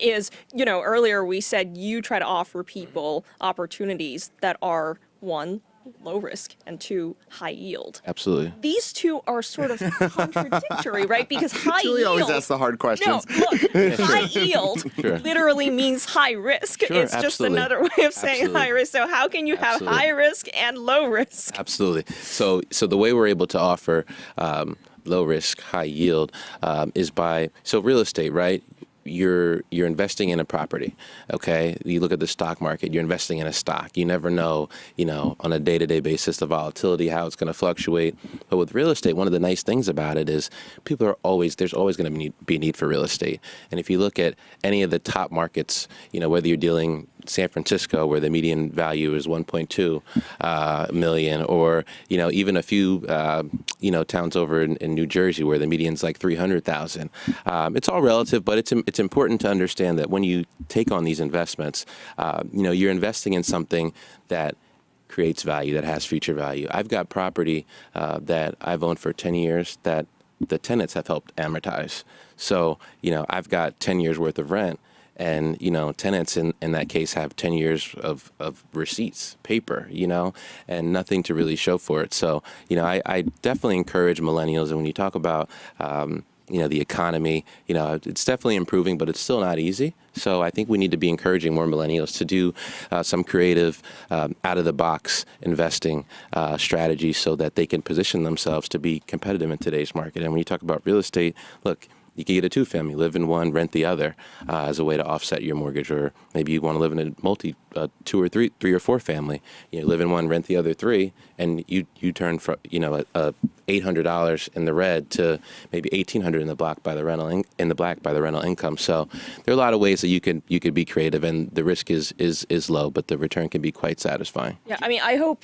[SPEAKER 2] Earlier we said you try to offer people opportunities that are, 1, low risk, and 2, high yield.
[SPEAKER 6] Absolutely.
[SPEAKER 2] These two are sort of contradictory, right? Because high
[SPEAKER 1] Julia
[SPEAKER 2] yield.
[SPEAKER 1] always asks the hard questions.
[SPEAKER 2] No, look, high yield
[SPEAKER 6] Sure.
[SPEAKER 2] literally means high risk.
[SPEAKER 6] Sure,
[SPEAKER 2] It's just
[SPEAKER 6] absolutely.
[SPEAKER 2] another way of saying
[SPEAKER 6] Absolutely.
[SPEAKER 2] high risk. So how can you have
[SPEAKER 6] Absolutely.
[SPEAKER 2] high risk and low risk?
[SPEAKER 6] Absolutely. So the way we're able to offer low risk, high yield is by real estate, right? You're investing in a property, okay? You look at the stock market, you're investing in a stock. You never know, on a day-to-day basis, the volatility, how it's going to fluctuate. But with real estate, one of the nice things about it is there's always going to be a need for real estate. And if you look at any of the top markets, whether you're dealing San Francisco, where the median value is 1.2 million, or even a few towns over in New Jersey where the median's like 300,000. It's all relative, but it's important to understand that when you take on these investments, you're investing in something that creates value, that has future value. I've got property that I've owned for 10 years that the tenants have helped amortize. So I've got 10 years worth of rent. And, tenants in that case have 10 years of receipts, paper, and nothing to really show for it. So, I definitely encourage millennials. And when you talk about, the economy, it's definitely improving, but it's still not easy. So I think we need to be encouraging more millennials to do some creative, out-of-the-box investing strategies so that they can position themselves to be competitive in today's market. And when you talk about real estate, look, you can get a 2-family, live in one, rent the other as a way to offset your mortgage. Or maybe you want to live in a 2 or 3 or 4 family. Live in one, rent the other 3, and you turn from a $800 in the red to maybe $1,800 in the black by the rental income. So there are a lot of ways that you could be creative, and the risk is low, but the return can be quite satisfying.
[SPEAKER 2] Yeah, I mean, I hope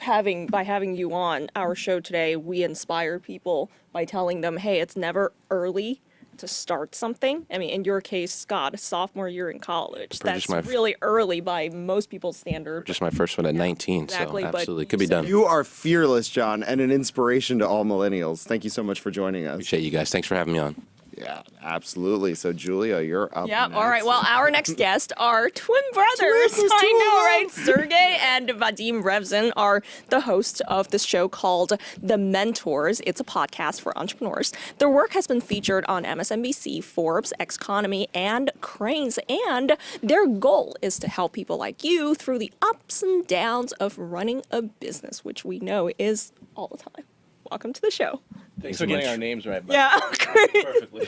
[SPEAKER 2] by having you on our show today, we inspire people by telling them, hey, it's never early to start something. I mean, in your case, Scott, sophomore year in college. That's really early by most people's standard.
[SPEAKER 6] Just my first one at 19,
[SPEAKER 2] exactly,
[SPEAKER 6] so absolutely, could be done.
[SPEAKER 1] You are fearless, John, and an inspiration to all millennials. Thank you so much for joining us.
[SPEAKER 6] Appreciate you guys. Thanks for having me on.
[SPEAKER 1] Yeah, absolutely. So, Julia, you're up
[SPEAKER 2] Yeah,
[SPEAKER 1] next.
[SPEAKER 2] all right. Well, our next guests are twin brothers.
[SPEAKER 1] Twins,
[SPEAKER 2] I know, right? Sergei and Vadim Revzin are the hosts of this show called The Mentors. It's a podcast for entrepreneurs. Their work has been featured on MSNBC, Forbes, Xconomy, and Crain's. And their goal is to help people like you through the ups and downs of running a business, which we know is all the time. Welcome to the show.
[SPEAKER 7] Thanks for getting our names right.
[SPEAKER 2] Yeah, great.
[SPEAKER 7] Perfectly.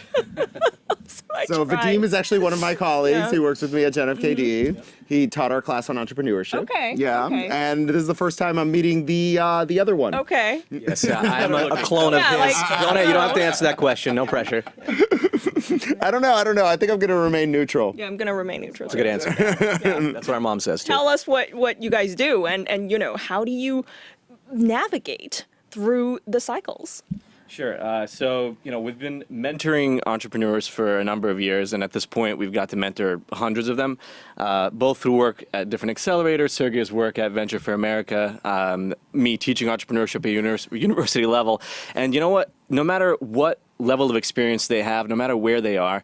[SPEAKER 1] So Vadim is actually one of my colleagues.
[SPEAKER 2] Yeah.
[SPEAKER 1] He works with me at Gen FKD. He taught our class on entrepreneurship.
[SPEAKER 2] Okay,
[SPEAKER 1] Yeah.
[SPEAKER 2] okay.
[SPEAKER 1] And this is the first time I'm meeting the other one.
[SPEAKER 2] Okay.
[SPEAKER 7] Yes, I'm a clone of
[SPEAKER 2] Yeah,
[SPEAKER 7] his.
[SPEAKER 2] like-
[SPEAKER 7] You don't have to answer that question. No pressure.
[SPEAKER 1] I don't know. I think I'm going to remain neutral.
[SPEAKER 2] Yeah, I'm going to remain neutral.
[SPEAKER 7] That's a good answer. That's what our mom says too.
[SPEAKER 2] Tell us what you guys do and how do you navigate through the cycles?
[SPEAKER 7] Sure. So, we've been mentoring entrepreneurs for a number of years, and at this point, we've got to mentor hundreds of them, both through work at different accelerators, Sergei's work at Venture for America, me teaching entrepreneurship at university level. And you know what? No matter what level of experience they have, no matter where they are,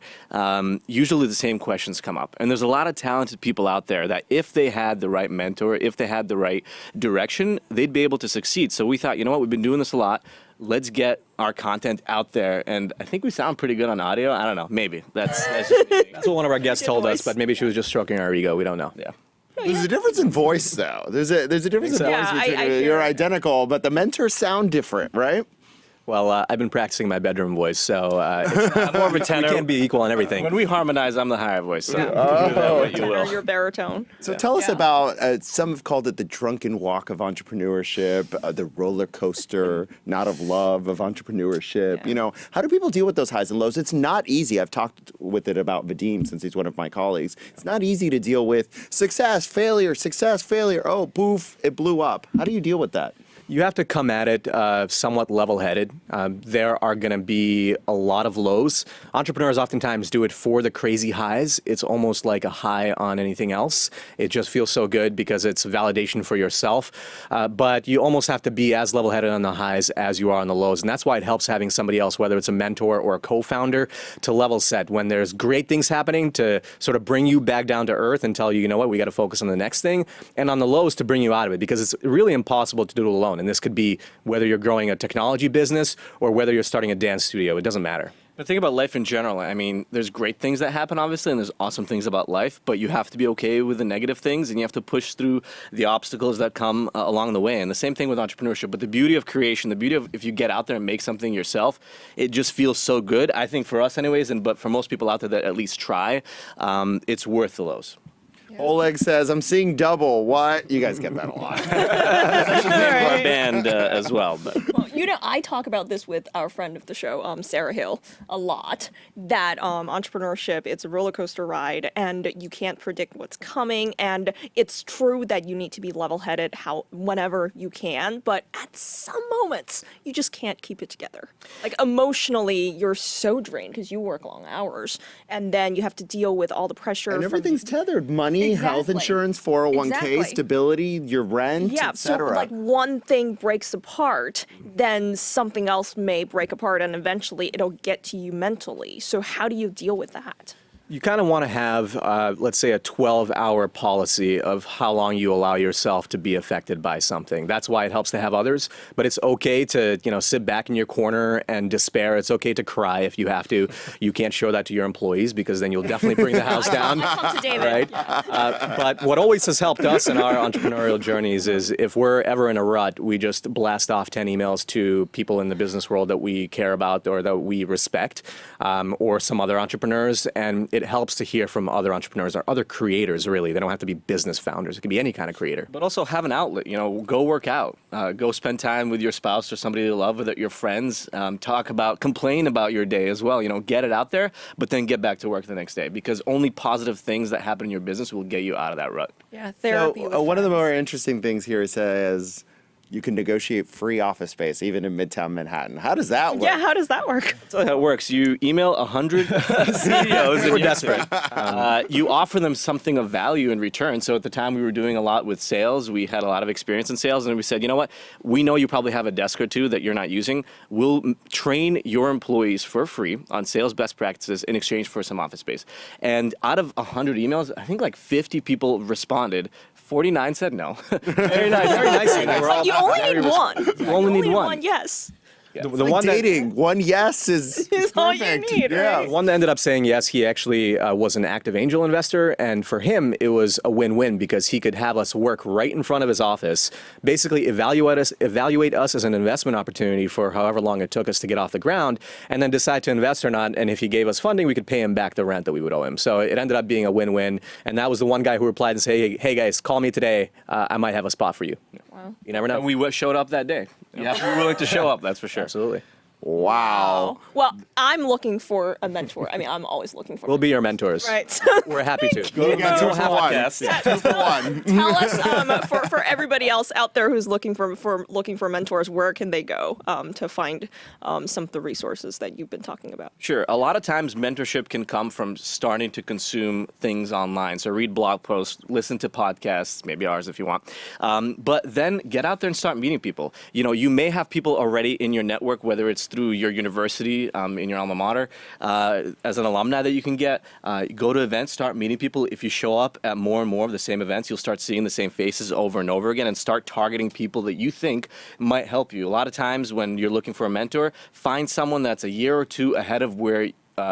[SPEAKER 7] usually the same questions come up. And there's a lot of talented people out there that if they had the right mentor, if they had the right direction, they'd be able to succeed. So we thought, you know what? We've been doing this a lot. Let's get our content out there. And I think we sound pretty good on audio. I don't know. Maybe. That's just me. That's what one of our guests told us,
[SPEAKER 2] voice.
[SPEAKER 7] but maybe she was just stroking our ego. We don't know.
[SPEAKER 6] Yeah.
[SPEAKER 1] There's a difference in voice, though. There's a difference in
[SPEAKER 2] Yeah,
[SPEAKER 1] voice.
[SPEAKER 2] I
[SPEAKER 1] Between,
[SPEAKER 2] hear
[SPEAKER 1] you're
[SPEAKER 2] it.
[SPEAKER 1] identical, but the mentors sound different, right?
[SPEAKER 7] Well, I've been practicing my bedroom voice, so it's
[SPEAKER 6] More of a tenor.
[SPEAKER 7] we can't be equal on everything.
[SPEAKER 6] When we harmonize, I'm the higher voice. So do
[SPEAKER 1] Oh.
[SPEAKER 6] that what you
[SPEAKER 2] Tenor,
[SPEAKER 6] will.
[SPEAKER 2] your baritone.
[SPEAKER 1] So tell us about, some have called it the drunken walk of entrepreneurship, the roller coaster, not of love of entrepreneurship.
[SPEAKER 2] Yeah.
[SPEAKER 1] How do people deal with those highs and lows? It's not easy. I've talked with it about Vadim since he's one of my colleagues. It's not easy to deal with success, failure, oh, poof, it blew up. How do you deal with that?
[SPEAKER 7] You have to come at it somewhat level-headed. There are going to be a lot of lows. Entrepreneurs oftentimes do it for the crazy highs. It's almost like a high on anything else. It just feels so good because it's validation for yourself. But you almost have to be as level-headed on the highs as you are on the lows. And that's why it helps having somebody else, whether it's a mentor or a co-founder, to level set. When there's great things happening, to sort of bring you back down to earth and tell you, you know what, we got to focus on the next thing. And on the lows, to bring you out of it, because it's really impossible to do it alone. And this could be whether you're growing a technology business or whether you're starting a dance studio. It doesn't matter.
[SPEAKER 6] But think about life in general. I mean, there's great things that happen, obviously, and there's awesome things about life, but you have to be okay with the negative things, and you have to push through the obstacles that come along the way. And the same thing with entrepreneurship. But the beauty of creation, the beauty of if you get out there and make something yourself, it just feels so good. I think for us anyways, but for most people out there that at least try, it's worth the lows.
[SPEAKER 1] Oleg says, I'm seeing double. What? You guys get that a lot.
[SPEAKER 6] Our band as well. But.
[SPEAKER 2] Well, I talk about this with our friend of the show, Sarah Hill, a lot, that entrepreneurship, it's a roller coaster ride, and you can't predict what's coming, and it's true that you need to be level-headed whenever you can, but at some moments, you just can't keep it together. Like, emotionally, you're so drained because you work long hours, and then you have to deal with all the pressure.
[SPEAKER 1] And
[SPEAKER 2] from-
[SPEAKER 1] everything's tethered. Money, health
[SPEAKER 2] Exactly.
[SPEAKER 1] insurance, 401k,
[SPEAKER 2] Exactly.
[SPEAKER 1] stability, your rent,
[SPEAKER 2] Yeah, so
[SPEAKER 1] etc.
[SPEAKER 2] like one thing breaks apart, then something else may break apart, and eventually it'll get to you mentally. So how do you deal with that?
[SPEAKER 7] You kind of want to have, let's say, a 12-hour policy of how long you allow yourself to be affected by something. That's why it helps to have others. But it's okay to, sit back in your corner and despair. It's okay to cry if you have to. You can't show that to your employees because then you'll definitely bring the house down.
[SPEAKER 2] Come to David.
[SPEAKER 7] Right? But what always has helped us in our entrepreneurial journeys is if we're ever in a rut, we just blast off 10 emails to people in the business world that we care about or that we respect, or some other entrepreneurs, and it helps to hear from other entrepreneurs or other creators, really. They don't have to be business founders. It can be any kind of creator.
[SPEAKER 6] But also have an outlet, go work out, go spend time with your spouse or somebody you love, with your friends, complain about your day as well, get it out there, but then get back to work the next day, because only positive things that happen in your business will get you out of that rut.
[SPEAKER 2] Yeah, therapy.
[SPEAKER 1] So,
[SPEAKER 2] with
[SPEAKER 1] one of the
[SPEAKER 2] friends.
[SPEAKER 1] more interesting things here says you can negotiate free office space even in Midtown Manhattan. How does that work?
[SPEAKER 2] Yeah, how does that work?
[SPEAKER 6] That's how it works. You email 100 CEOs.
[SPEAKER 7] We're desperate.
[SPEAKER 6] You offer them something of value in return. So at the time we were doing a lot with sales. We had a lot of experience in sales. And we said, you know what? We know you probably have a desk or two that you're not using. We'll train your employees for free on sales best practices in exchange for some office space. And out of 100 emails, I think like 50 people responded. 49 said no. Very nice. Very nicely. They were all
[SPEAKER 2] You only
[SPEAKER 6] very
[SPEAKER 2] need one.
[SPEAKER 6] You only need one.
[SPEAKER 2] Yes.
[SPEAKER 7] The
[SPEAKER 1] Like
[SPEAKER 7] one that,
[SPEAKER 1] dating. One yes is
[SPEAKER 2] Is all you
[SPEAKER 1] perfect.
[SPEAKER 2] need,
[SPEAKER 1] Yeah.
[SPEAKER 2] right?
[SPEAKER 7] the one that ended up saying yes, he actually was an active angel investor. And for him, it was a win-win because he could have us work right in front of his office, basically evaluate us as an investment opportunity for however long it took us to get off the ground, and then decide to invest or not. And if he gave us funding, we could pay him back the rent that we would owe him. So it ended up being a win-win. And that was the one guy who replied and said, hey guys, call me today. I might have a spot for you.
[SPEAKER 2] Wow.
[SPEAKER 7] You never know.
[SPEAKER 6] And we showed up that day. You have to be willing to show up, that's for sure.
[SPEAKER 7] Absolutely.
[SPEAKER 1] Wow.
[SPEAKER 2] Well, I'm looking for a mentor. I mean, I'm always looking for.
[SPEAKER 8] We'll be your mentors.
[SPEAKER 2] Right.
[SPEAKER 8] We're happy to.
[SPEAKER 1] You got two for one.
[SPEAKER 8] podcast.
[SPEAKER 1] 2 for 1.
[SPEAKER 2] Tell us for everybody else out there who's looking for mentors, where can they go to find some of the resources that you've been talking about?
[SPEAKER 7] Sure. A lot of times mentorship can come from starting to consume things online. So read blog posts, listen to podcasts, maybe ours if you want. But then get out there and start meeting people. You know, you may have people already in your network, whether it's through your university, in your alma mater, as an alumni that you can get. Go to events, start meeting people. If you show up at more and more of the same events, you'll start seeing the same faces over and over again and start targeting people that you think might help you. A lot of times when you're looking for a mentor, find someone that's a year or two ahead of where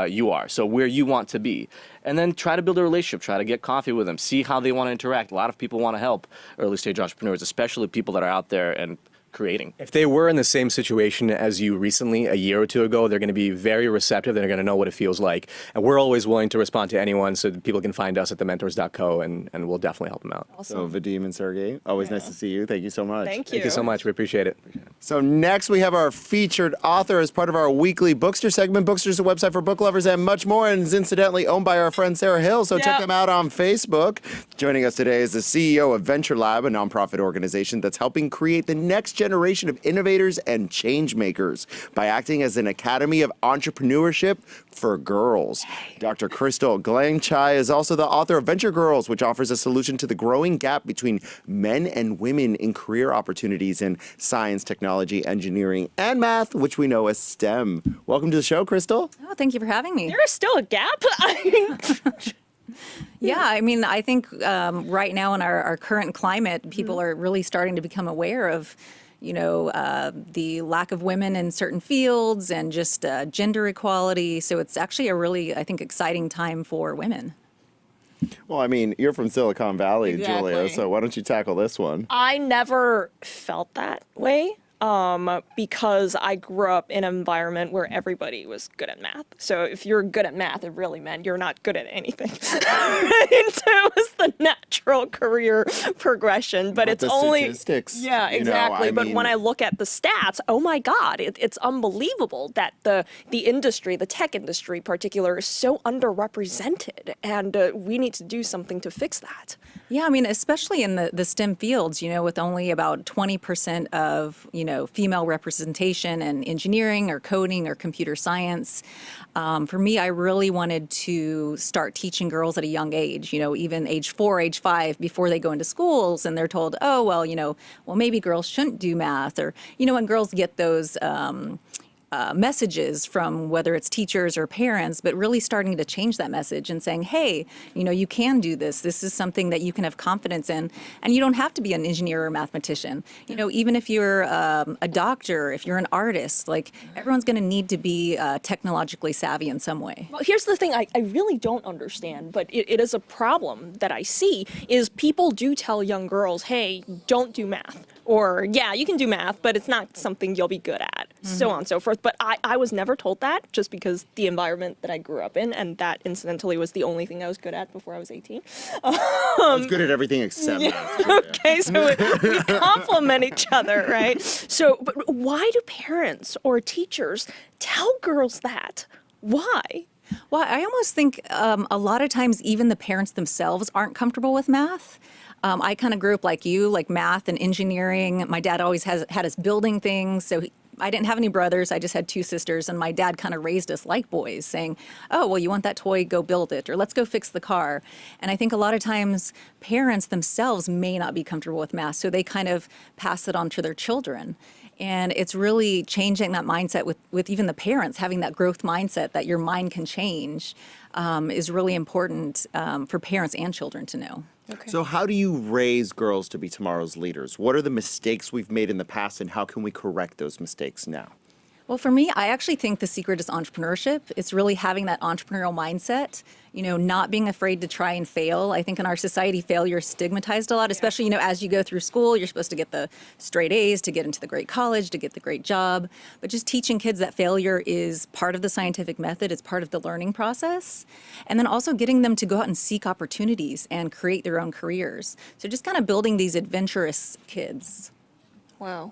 [SPEAKER 7] you are, so where you want to be. And then try to build a relationship, try to get coffee with them, see how they want to interact. A lot of people want to help early stage entrepreneurs, especially people that are out there and creating.
[SPEAKER 8] If they were in the same situation as you recently, a year or two ago, they're going to be very receptive. They're going to know what it feels like. And we're always willing to respond to anyone, so that people can find us at thementors.co, and we'll definitely help them out.
[SPEAKER 1] So Vadim and Sergei, always nice to see you. Thank you so much.
[SPEAKER 2] Thank you.
[SPEAKER 8] Thank you so much. We appreciate it.
[SPEAKER 1] So next we have our featured author as part of our weekly Bookster segment. Bookster is a website for book lovers and much more, and is incidentally owned by our friend Sarah Hill. So check
[SPEAKER 2] Yeah.
[SPEAKER 1] them out on Facebook. Joining us today is the CEO of VentureLab, a nonprofit organization that's helping create the next generation of innovators and change makers by acting as an academy of entrepreneurship for girls. Dr. Cristal Glangchai is also the author of VentureGirls, which offers a solution to the growing gap between men and women in career opportunities in science, technology, engineering, and math, which we know as STEM. Welcome to the show, Cristal.
[SPEAKER 9] Oh, thank you for having me.
[SPEAKER 2] There is still a gap.
[SPEAKER 9] Yeah, I mean, I think right now in our current climate, people are really starting to become aware of, you know, the lack of women in certain fields and just gender equality. So it's actually a really, I think, exciting time for women.
[SPEAKER 1] Well, I mean, you're from Silicon Valley, Julia,
[SPEAKER 2] Exactly.
[SPEAKER 1] so why don't you tackle this one?
[SPEAKER 2] I never felt that way. Because I grew up in an environment where everybody was good at math. So if you're good at math, it really meant you're not good at anything. So it was the natural career progression, but it's
[SPEAKER 1] the
[SPEAKER 2] only
[SPEAKER 1] statistics,
[SPEAKER 2] Yeah,
[SPEAKER 1] you know,
[SPEAKER 2] exactly.
[SPEAKER 1] I
[SPEAKER 2] But
[SPEAKER 1] mean-
[SPEAKER 2] when I look at the stats, oh my God, it's unbelievable that the industry, the tech industry in particular, is so underrepresented, and we need to do something to fix that.
[SPEAKER 9] Yeah, I mean, especially in the STEM fields, you know, with only about 20% of, you know, female representation in engineering or coding or computer science. For me, I really wanted to start teaching girls at a young age, you know, even age 4, age 5, before they go into schools and they're told, oh, well, you know, well, maybe girls shouldn't do math, or, you know, when girls get those messages from whether it's teachers or parents, but really starting to change that message and saying, hey, you know, you can do this. This is something that you can have confidence in. And you don't have to be an engineer or mathematician. You know, even if you're a doctor, if you're an artist, like everyone's going to need to be technologically savvy in some way.
[SPEAKER 2] Well, here's the thing I really don't understand, but it is a problem that I see, is people do tell young girls, hey, don't do math. Or, yeah, you can do math, but it's not something you'll be good at, so on and so forth. But I was never told that, just because the environment that I grew up in, and that incidentally was the only thing I was good at before I was 18.
[SPEAKER 1] I was good at everything except math.
[SPEAKER 2] Okay, so we complement each other, right? So, but why do parents or teachers tell girls that? Why?
[SPEAKER 9] Well, I almost think a lot of times even the parents themselves aren't comfortable with math. I kind of grew up like you, like math and engineering. My dad always had us building things, so I didn't have any brothers. I just had 2 sisters, and my dad kind of raised us like boys, saying, oh, well, you want that toy, go build it, or let's go fix the car. And I think a lot of times parents themselves may not be comfortable with math, so they kind of pass it on to their children. And it's really changing that mindset with even the parents, having that growth mindset that your mind can change is really important for parents and children to know.
[SPEAKER 1] So how do you raise girls to be tomorrow's leaders? What are the mistakes we've made in the past, and how can we correct those mistakes now?
[SPEAKER 9] Well, for me, I actually think the secret is entrepreneurship. It's really having that entrepreneurial mindset, you know, not being afraid to try and fail. I think in our society, failure is stigmatized a lot, especially, you know, as you go through school, you're supposed to get the straight A's to get into the great college, to get the great job. But just teaching kids that failure is part of the scientific method, it's part of the learning process. And then also getting them to go out and seek opportunities and create their own careers. So just kind of building these adventurous kids.
[SPEAKER 2] Wow.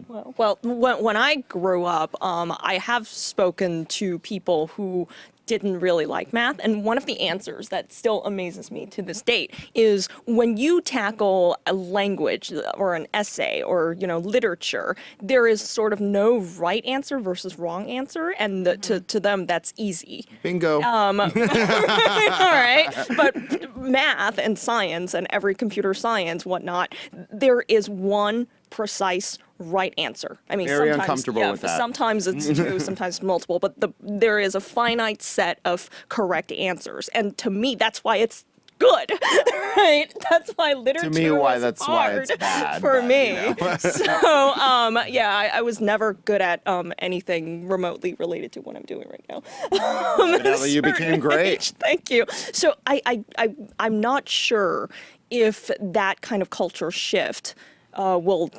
[SPEAKER 1] Wow.
[SPEAKER 2] Well, when I grew up, I have spoken to people who didn't really like math, and one of the answers that still amazes me to this date is when you tackle a language or an essay or literature, there is sort of no right answer versus wrong answer, and to them that's easy.
[SPEAKER 1] Bingo.
[SPEAKER 2] All right, but math and science and every computer science, whatnot, there is one precise right answer. I mean,
[SPEAKER 1] Very
[SPEAKER 2] sometimes,
[SPEAKER 1] uncomfortable with that.
[SPEAKER 2] Sometimes it's two, sometimes multiple, but there is a finite set of correct answers, and to me, that's why it's good, right? That's why literature was
[SPEAKER 1] that's why
[SPEAKER 2] hard
[SPEAKER 1] it's bad
[SPEAKER 2] for
[SPEAKER 1] but,
[SPEAKER 2] me. So, I was never good at anything remotely related to what I'm doing right now.
[SPEAKER 1] Evidently, you became great.
[SPEAKER 2] Thank you. So I'm not sure if that kind of culture shift will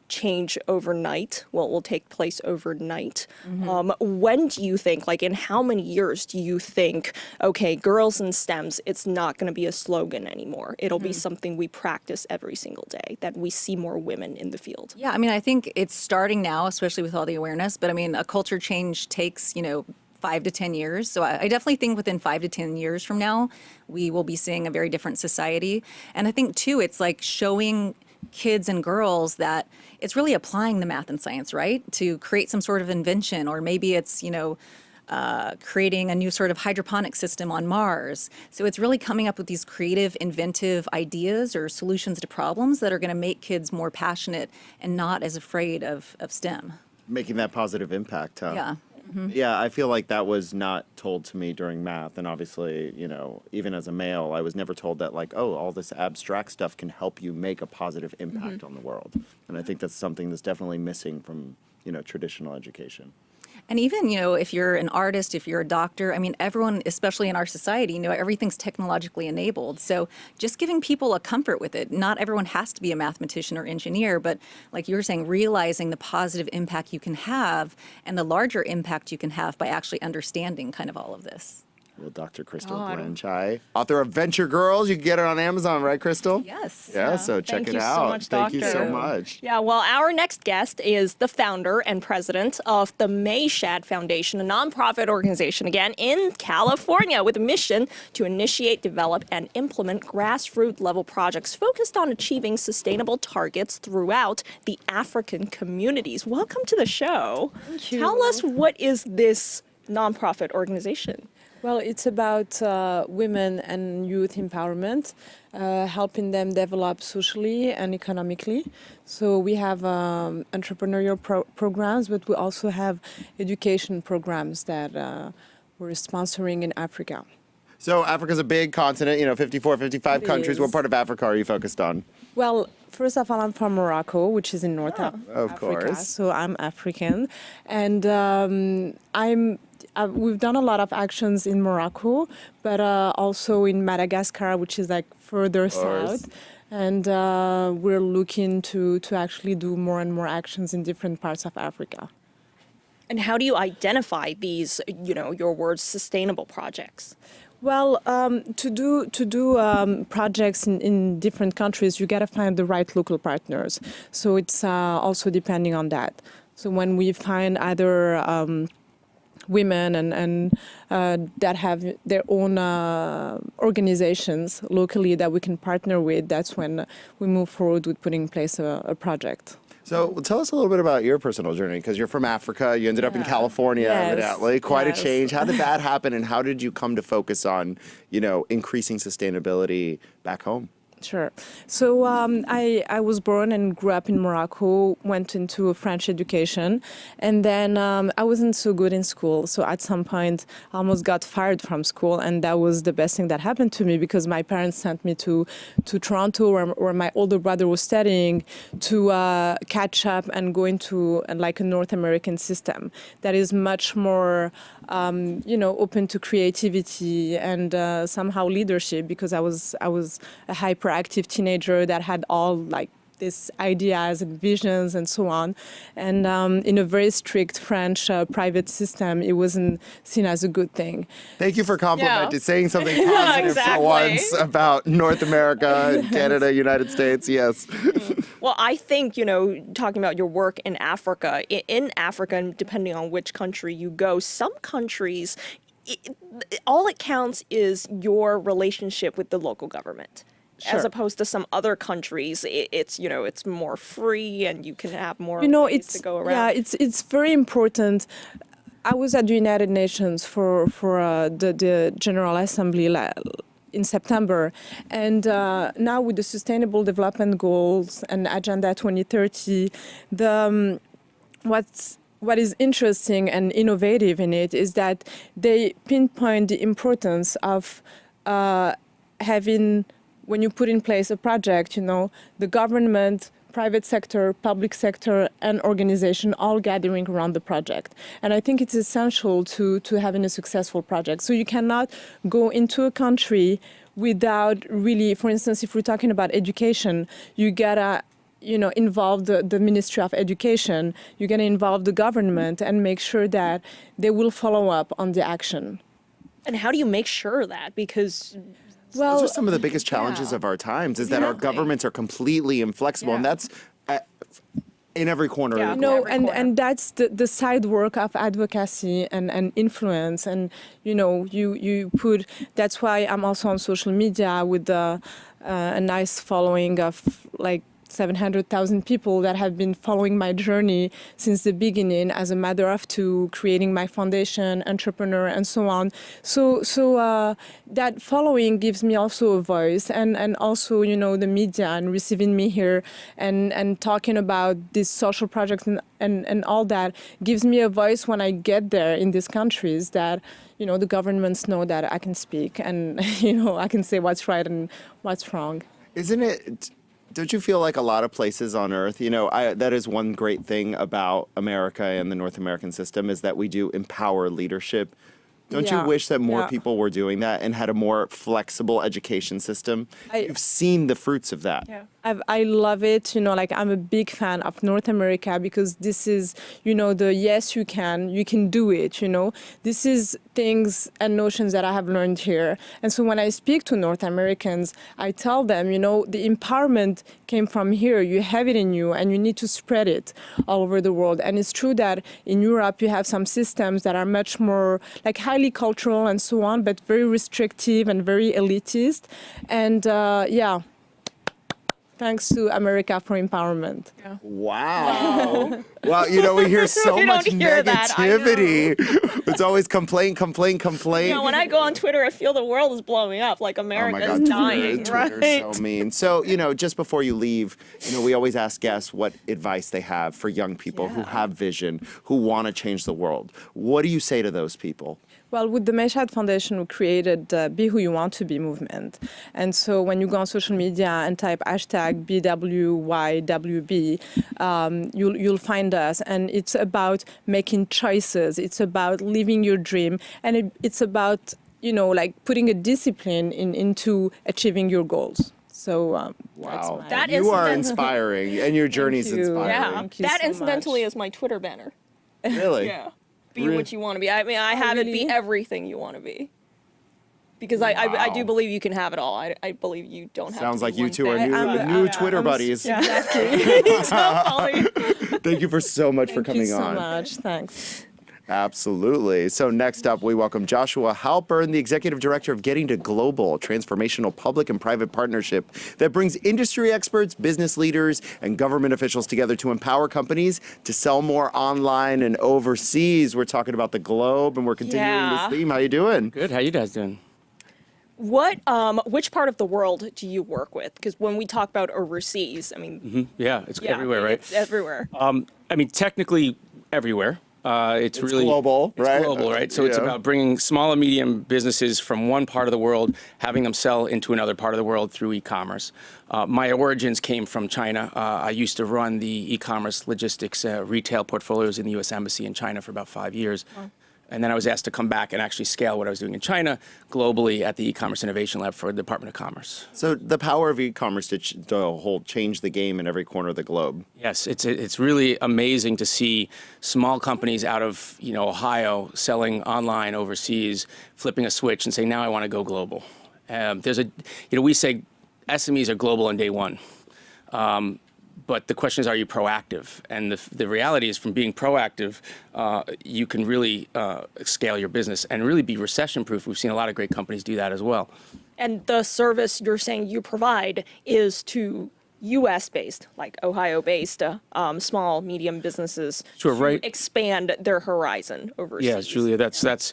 [SPEAKER 2] change overnight, will take place overnight. When do you think, like in how many years do you think, okay, girls in STEMs, it's not going to be a slogan anymore. It'll be something we practice every single day, that we see more women in the field.
[SPEAKER 9] Yeah, I mean, I think it's starting now, especially with all the awareness, but I mean, a culture change takes, 5 to 10 years. So I definitely think within 5 to 10 years from now, we will be seeing a very different society. And I think too, it's like showing kids and girls that it's really applying the math and science, right? To create some sort of invention, or maybe it's, creating a new sort of hydroponic system on Mars. So it's really coming up with these creative, inventive ideas or solutions to problems that are going to make kids more passionate and not as afraid of STEM.
[SPEAKER 1] Making that positive impact, huh?
[SPEAKER 9] Yeah.
[SPEAKER 1] Yeah, I feel like that was not told to me during math. And obviously, even as a male, I was never told that, like, oh, all this abstract stuff can help you make a positive impact on the world. And I think that's something that's definitely missing from, traditional education.
[SPEAKER 9] And even, if you're an artist, if you're a doctor, I mean, everyone, especially in our society, everything's technologically enabled. So just giving people a comfort with it. Not everyone has to be a mathematician or engineer, but like you were saying, realizing the positive impact you can have and the larger impact you can have by actually understanding kind of all of this.
[SPEAKER 1] Well, Dr. Cristal Glangchai, author of VentureGirls. You can get it on Amazon, right, Cristal?
[SPEAKER 9] Yes.
[SPEAKER 1] Yeah, so check
[SPEAKER 2] Thank
[SPEAKER 1] it
[SPEAKER 2] you so
[SPEAKER 1] out.
[SPEAKER 2] much,
[SPEAKER 1] Thank you so
[SPEAKER 2] Doctor.
[SPEAKER 1] much.
[SPEAKER 2] Yeah, well, our next guest is the founder and president of the Mayshad Foundation, a nonprofit organization, again, in California with a mission to initiate, develop, and implement grassroots level projects focused on achieving sustainable targets throughout the African communities. Welcome to the show.
[SPEAKER 10] Thank you.
[SPEAKER 2] Tell us, what is this nonprofit organization?
[SPEAKER 10] Well, it's about women and youth empowerment, helping them develop socially and economically. So we have entrepreneurial programs, but we also have education programs that we're sponsoring in Africa.
[SPEAKER 1] So Africa's a big continent, 54, 55 countries.
[SPEAKER 10] is.
[SPEAKER 1] What part of Africa are you focused on?
[SPEAKER 10] Well, first of all, I'm from Morocco, which is in North Africa.
[SPEAKER 1] Of course.
[SPEAKER 10] So I'm African. And we've done a lot of actions in Morocco, but also in Madagascar, which is like further south. And we're looking to actually do more and more actions in different parts of Africa.
[SPEAKER 2] And how do you identify these, your words, sustainable projects?
[SPEAKER 10] Well, to do projects in different countries, you got to find the right local partners. So it's also depending on that. So when we find either women and that have their own organizations locally that we can partner with, that's when we move forward with putting in place a project.
[SPEAKER 1] So tell us a little bit about your personal journey, because you're from Africa. You ended up in California, evidently. Quite a change. How did that happen, and how did you come to focus on, increasing sustainability back home?
[SPEAKER 10] Sure. So I was born and grew up in Morocco, went into a French education, and then I wasn't so good in school. So at some point, I almost got fired from school, and that was the best thing that happened to me, because my parents sent me to Toronto, where my older brother was studying, to catch up and go into like a North American system that is much more open to creativity and somehow leadership, because I was a hyperactive teenager that had all like these ideas and visions and so on. And in a very strict French private system, it wasn't seen as a good thing.
[SPEAKER 1] Thank you for complimenting, saying something
[SPEAKER 2] Yeah,
[SPEAKER 1] positive
[SPEAKER 2] exactly.
[SPEAKER 1] for once about North America, Canada, United States. Yes.
[SPEAKER 2] Well, I think, talking about your work in Africa, in Africa, and depending on which country you go, some countries, all it counts is your relationship with the local government. As
[SPEAKER 10] Sure.
[SPEAKER 2] opposed to some other countries, it's more free and you can have more ways
[SPEAKER 10] It's
[SPEAKER 2] to go around.
[SPEAKER 10] it's very important. I was at the United Nations for the General Assembly in September, and now with the Sustainable Development Goals and Agenda 2030, what is interesting and innovative in it is that they pinpoint the importance of having, when you put in place a project, the government, private sector, public sector, and organization all gathering around the project. And I think it's essential to having a successful project. So you cannot go into a country without really, for instance, if we're talking about education, you gotta involve the Ministry of Education, you're gonna involve the government and make sure that they will follow up on the action.
[SPEAKER 2] And how do you make sure of that? Because
[SPEAKER 1] Those are some of the biggest challenges of our times, is that our
[SPEAKER 2] Exactly.
[SPEAKER 1] governments are completely inflexible, and
[SPEAKER 2] Yeah.
[SPEAKER 1] that's in every corner
[SPEAKER 2] Yeah.
[SPEAKER 1] of the
[SPEAKER 10] No,
[SPEAKER 2] every corner.
[SPEAKER 10] and that's the side work of advocacy and influence, and you put. That's why I'm also on social media with a nice following of like 700,000 people that have been following my journey since the beginning as a mother of two, creating my foundation, entrepreneur, and so on. So that following gives me also a voice, and also, the media and receiving me here and talking about these social projects and all that gives me a voice when I get there in these countries that, the governments know that I can speak and, I can say what's right and what's wrong.
[SPEAKER 1] Isn't it? Don't you feel like a lot of places on Earth, that is one great thing about America and the North American system, is that we do empower leadership. Don't you
[SPEAKER 10] Yeah,
[SPEAKER 1] wish that more
[SPEAKER 10] yeah.
[SPEAKER 1] people were doing that and had a more flexible education system? You've seen the fruits of that.
[SPEAKER 2] Yeah.
[SPEAKER 10] I love it. I'm a big fan of North America because this is, the yes, you can do it. This is things and notions that I have learned here. And so when I speak to North Americans, I tell them, the empowerment came from here. You have it in you and you need to spread it all over the world. And it's true that in Europe, you have some systems that are much more like highly cultural and so on, but very restrictive and very elitist. And thanks to America for empowerment.
[SPEAKER 1] Wow. Well, we hear so
[SPEAKER 2] We
[SPEAKER 1] much
[SPEAKER 2] don't hear that, I know.
[SPEAKER 1] negativity. It's always complain.
[SPEAKER 2] when I go on Twitter, I feel the world is blowing up, like
[SPEAKER 1] Oh my
[SPEAKER 2] America
[SPEAKER 1] God,
[SPEAKER 2] is dying,
[SPEAKER 1] Twitter's
[SPEAKER 2] right?
[SPEAKER 1] so mean. So, just before you leave, we always ask guests what advice they have for young people who have vision, who want to change the world. What do you say to those people?
[SPEAKER 10] Well, with the Mayshad Foundation, we created Be Who You Want to Be movement. And so when you go on social media and type hashtag BWYWB, you'll find us. And it's about making choices. It's about living your dream. And it's about, putting a discipline into achieving your goals. So
[SPEAKER 1] Wow.
[SPEAKER 2] That
[SPEAKER 1] you are
[SPEAKER 2] incident-
[SPEAKER 1] inspiring, and your journey's
[SPEAKER 10] you.
[SPEAKER 1] inspiring.
[SPEAKER 2] Yeah,
[SPEAKER 10] Thank you
[SPEAKER 2] that
[SPEAKER 10] so
[SPEAKER 2] incidentally
[SPEAKER 10] much.
[SPEAKER 2] is my Twitter banner.
[SPEAKER 1] Really?
[SPEAKER 2] Yeah. Be what you want to be. I mean, I have it be
[SPEAKER 10] really?
[SPEAKER 2] everything you want to be. Because I do believe you can have it all. I believe you don't have
[SPEAKER 1] Sounds
[SPEAKER 2] to be
[SPEAKER 1] like you
[SPEAKER 2] one
[SPEAKER 1] two are
[SPEAKER 2] thing.
[SPEAKER 1] new Twitter buddies.
[SPEAKER 2] So funny.
[SPEAKER 1] Thank you so much for
[SPEAKER 10] Thank you
[SPEAKER 1] coming
[SPEAKER 10] so
[SPEAKER 1] on.
[SPEAKER 10] much. Thanks.
[SPEAKER 1] Absolutely. So next up, we welcome Joshua Halpern, the Executive Director of Getting to Global, transformational public and private partnership that brings industry experts, business leaders, and government officials together to empower companies to sell more online and overseas. We're talking about the globe, and we're continuing
[SPEAKER 2] Yeah.
[SPEAKER 1] this theme. How you doing?
[SPEAKER 11] Good. How you guys doing?
[SPEAKER 2] Which part of the world do you work with? Because when we talk about overseas, I mean,
[SPEAKER 11] Yeah, it's
[SPEAKER 2] yeah,
[SPEAKER 11] everywhere, right?
[SPEAKER 2] It's everywhere.
[SPEAKER 11] I mean, technically everywhere. It's really
[SPEAKER 1] global, right?
[SPEAKER 11] It's global, right? So it's
[SPEAKER 1] Yeah.
[SPEAKER 11] about bringing small and medium businesses from one part of the world, having them sell into another part of the world through e-commerce. My origins came from China. I used to run the e-commerce logistics retail portfolios in the U.S. Embassy in China for about 5 years. And then I was asked to come back and actually scale what I was doing in China globally at the e-commerce innovation lab for the Department of Commerce.
[SPEAKER 1] So the power of e-commerce to change the game in every corner of the globe.
[SPEAKER 11] Yes, it's really amazing to see small companies out of Ohio selling online overseas, flipping a switch and saying, now I want to go global. We say SMEs are global on day one. But the question is, are you proactive? And the reality is, from being proactive, you can really scale your business and really be recession-proof. We've seen a lot of great companies do that as well.
[SPEAKER 2] And the service you're saying you provide is to U.S.-based, like Ohio-based, small, medium businesses
[SPEAKER 11] Sure,
[SPEAKER 2] to
[SPEAKER 11] right.
[SPEAKER 2] expand their horizon overseas.
[SPEAKER 11] Yes, Julia, that's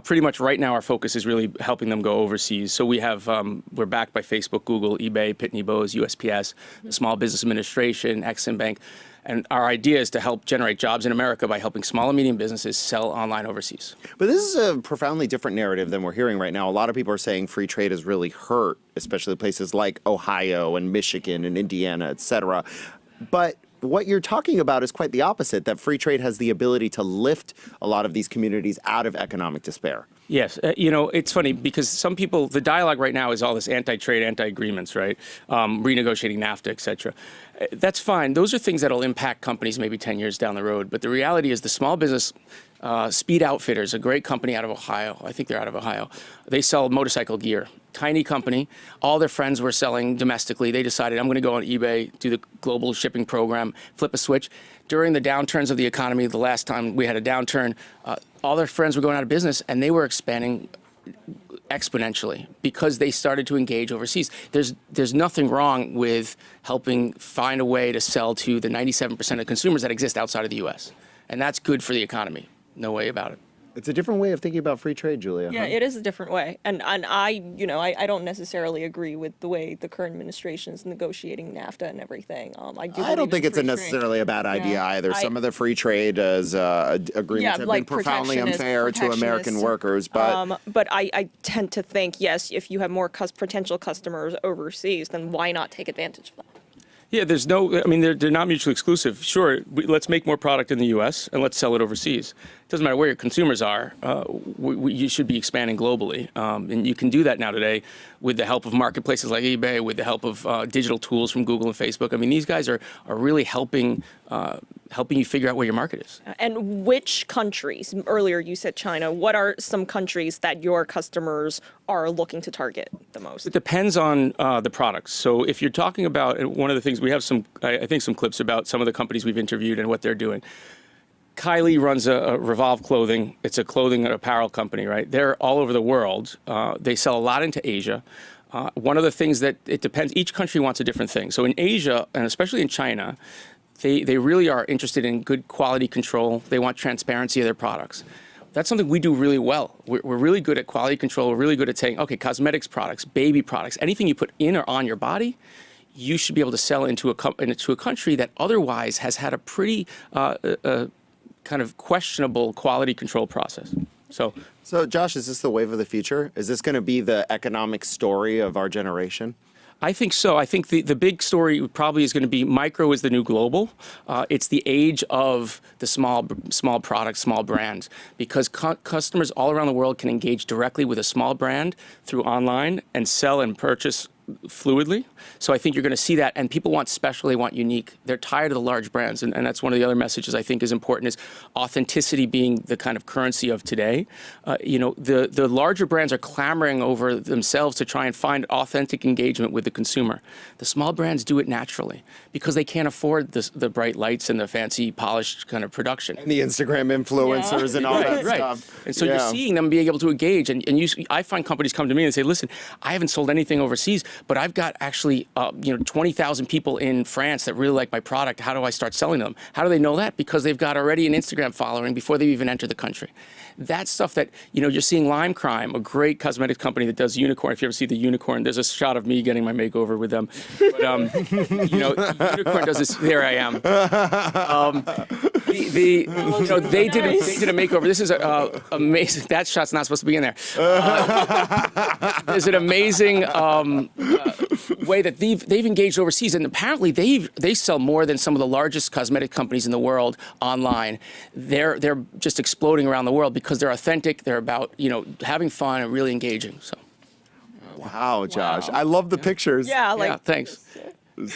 [SPEAKER 11] pretty much right now our focus is really helping them go overseas. So we have, we're backed by Facebook, Google, eBay, Pitney Bowes, USPS, the Small Business Administration, Exim Bank. And our idea is to help generate jobs in America by helping small and medium businesses sell online overseas.
[SPEAKER 1] But this is a profoundly different narrative than we're hearing right now. A lot of people are saying free trade has really hurt, especially places like Ohio and Michigan and Indiana, et cetera. But what you're talking about is quite the opposite, that free trade has the ability to lift a lot of these communities out of economic despair.
[SPEAKER 11] Yes. It's funny because some people, the dialogue right now is all this anti-trade, anti-agreements, right? Renegotiating NAFTA, et cetera. That's fine. Those are things that will impact companies maybe 10 years down the road. But the reality is the small business, Speed Outfitters, a great company out of Ohio. I think they're out of Ohio. They sell motorcycle gear. Tiny company. All their friends were selling domestically. They decided, I'm going to go on eBay, do the global shipping program, flip a switch. During the downturns of the economy, the last time we had a downturn, all their friends were going out of business, and they were expanding exponentially because they started to engage overseas. There's nothing wrong with helping find a way to sell to the 97% of consumers that exist outside of the U.S., and that's good for the economy. No way about it.
[SPEAKER 1] It's a different way of thinking about free trade, Julia.
[SPEAKER 2] Yeah, it is a different way. And I don't necessarily agree with the way the current administration is negotiating NAFTA and everything.
[SPEAKER 1] I don't think it's necessarily a bad idea either. Some of the free trade agreements have been profoundly unfair to American workers.
[SPEAKER 2] But I tend to think, yes, if you have more potential customers overseas, then why not take advantage of that?
[SPEAKER 11] Yeah, they're not mutually exclusive. Sure, let's make more product in the U.S. and let's sell it overseas. It doesn't matter where your consumers are. You should be expanding globally. And you can do that now today with the help of marketplaces like eBay, with the help of digital tools from Google and Facebook. I mean, these guys are really helping you figure out where your market is.
[SPEAKER 2] And which countries, earlier you said China, what are some countries that your customers are looking to target the most?
[SPEAKER 11] It depends on the products. So if you're talking about, and one of the things, we have some clips about some of the companies we've interviewed and what they're doing. Kylie runs a Revolve Clothing. It's a clothing and apparel company, right? They're all over the world. They sell a lot into Asia. One of the things that it depends, each country wants a different thing. So in Asia, and especially in China, they really are interested in good quality control. They want transparency of their products. That's something we do really well. We're really good at quality control. We're really good at saying, okay, cosmetics products, baby products, anything you put in or on your body, you should be able to sell into a country that otherwise has had a pretty kind of questionable quality control process. So
[SPEAKER 1] Josh, is this the wave of the future? Is this going to be the economic story of our generation?
[SPEAKER 11] I think so. I think the big story probably is going to be micro is the new global. It's the age of the small products, small brands, because customers all around the world can engage directly with a small brand through online and sell and purchase fluidly. So I think you're going to see that, and people want special, they want unique. They're tired of the large brands, and that's one of the other messages I think is important, is authenticity being the kind of currency of today. The larger brands are clamoring over themselves to try and find authentic engagement with the consumer. The small brands do it naturally because they can't afford the bright lights and the fancy polished kind of production.
[SPEAKER 1] And the Instagram influencers and all that stuff.
[SPEAKER 11] And so you're seeing them being able to engage, and I find companies come to me and say, listen, I haven't sold anything overseas, but I've got actually 20,000 people in France that really like my product. How do I start selling them? How do they know that? Because they've got already an Instagram following before they even enter the country. That's stuff that, you're seeing Lime Crime, a great cosmetics company that does Unicorn. If you ever see the Unicorn, there's a shot of me getting my makeover with them. But, Unicorn does this. There I am. They did a makeover. This is amazing. That shot's not supposed to be in there. There's an amazing way that they've engaged overseas, and apparently they sell more than some of the largest cosmetic companies in the world online. They're just exploding around the world because they're authentic. They're about having fun and really engaging. So.
[SPEAKER 1] Wow, Josh. I love the pictures.
[SPEAKER 11] Yeah, thanks.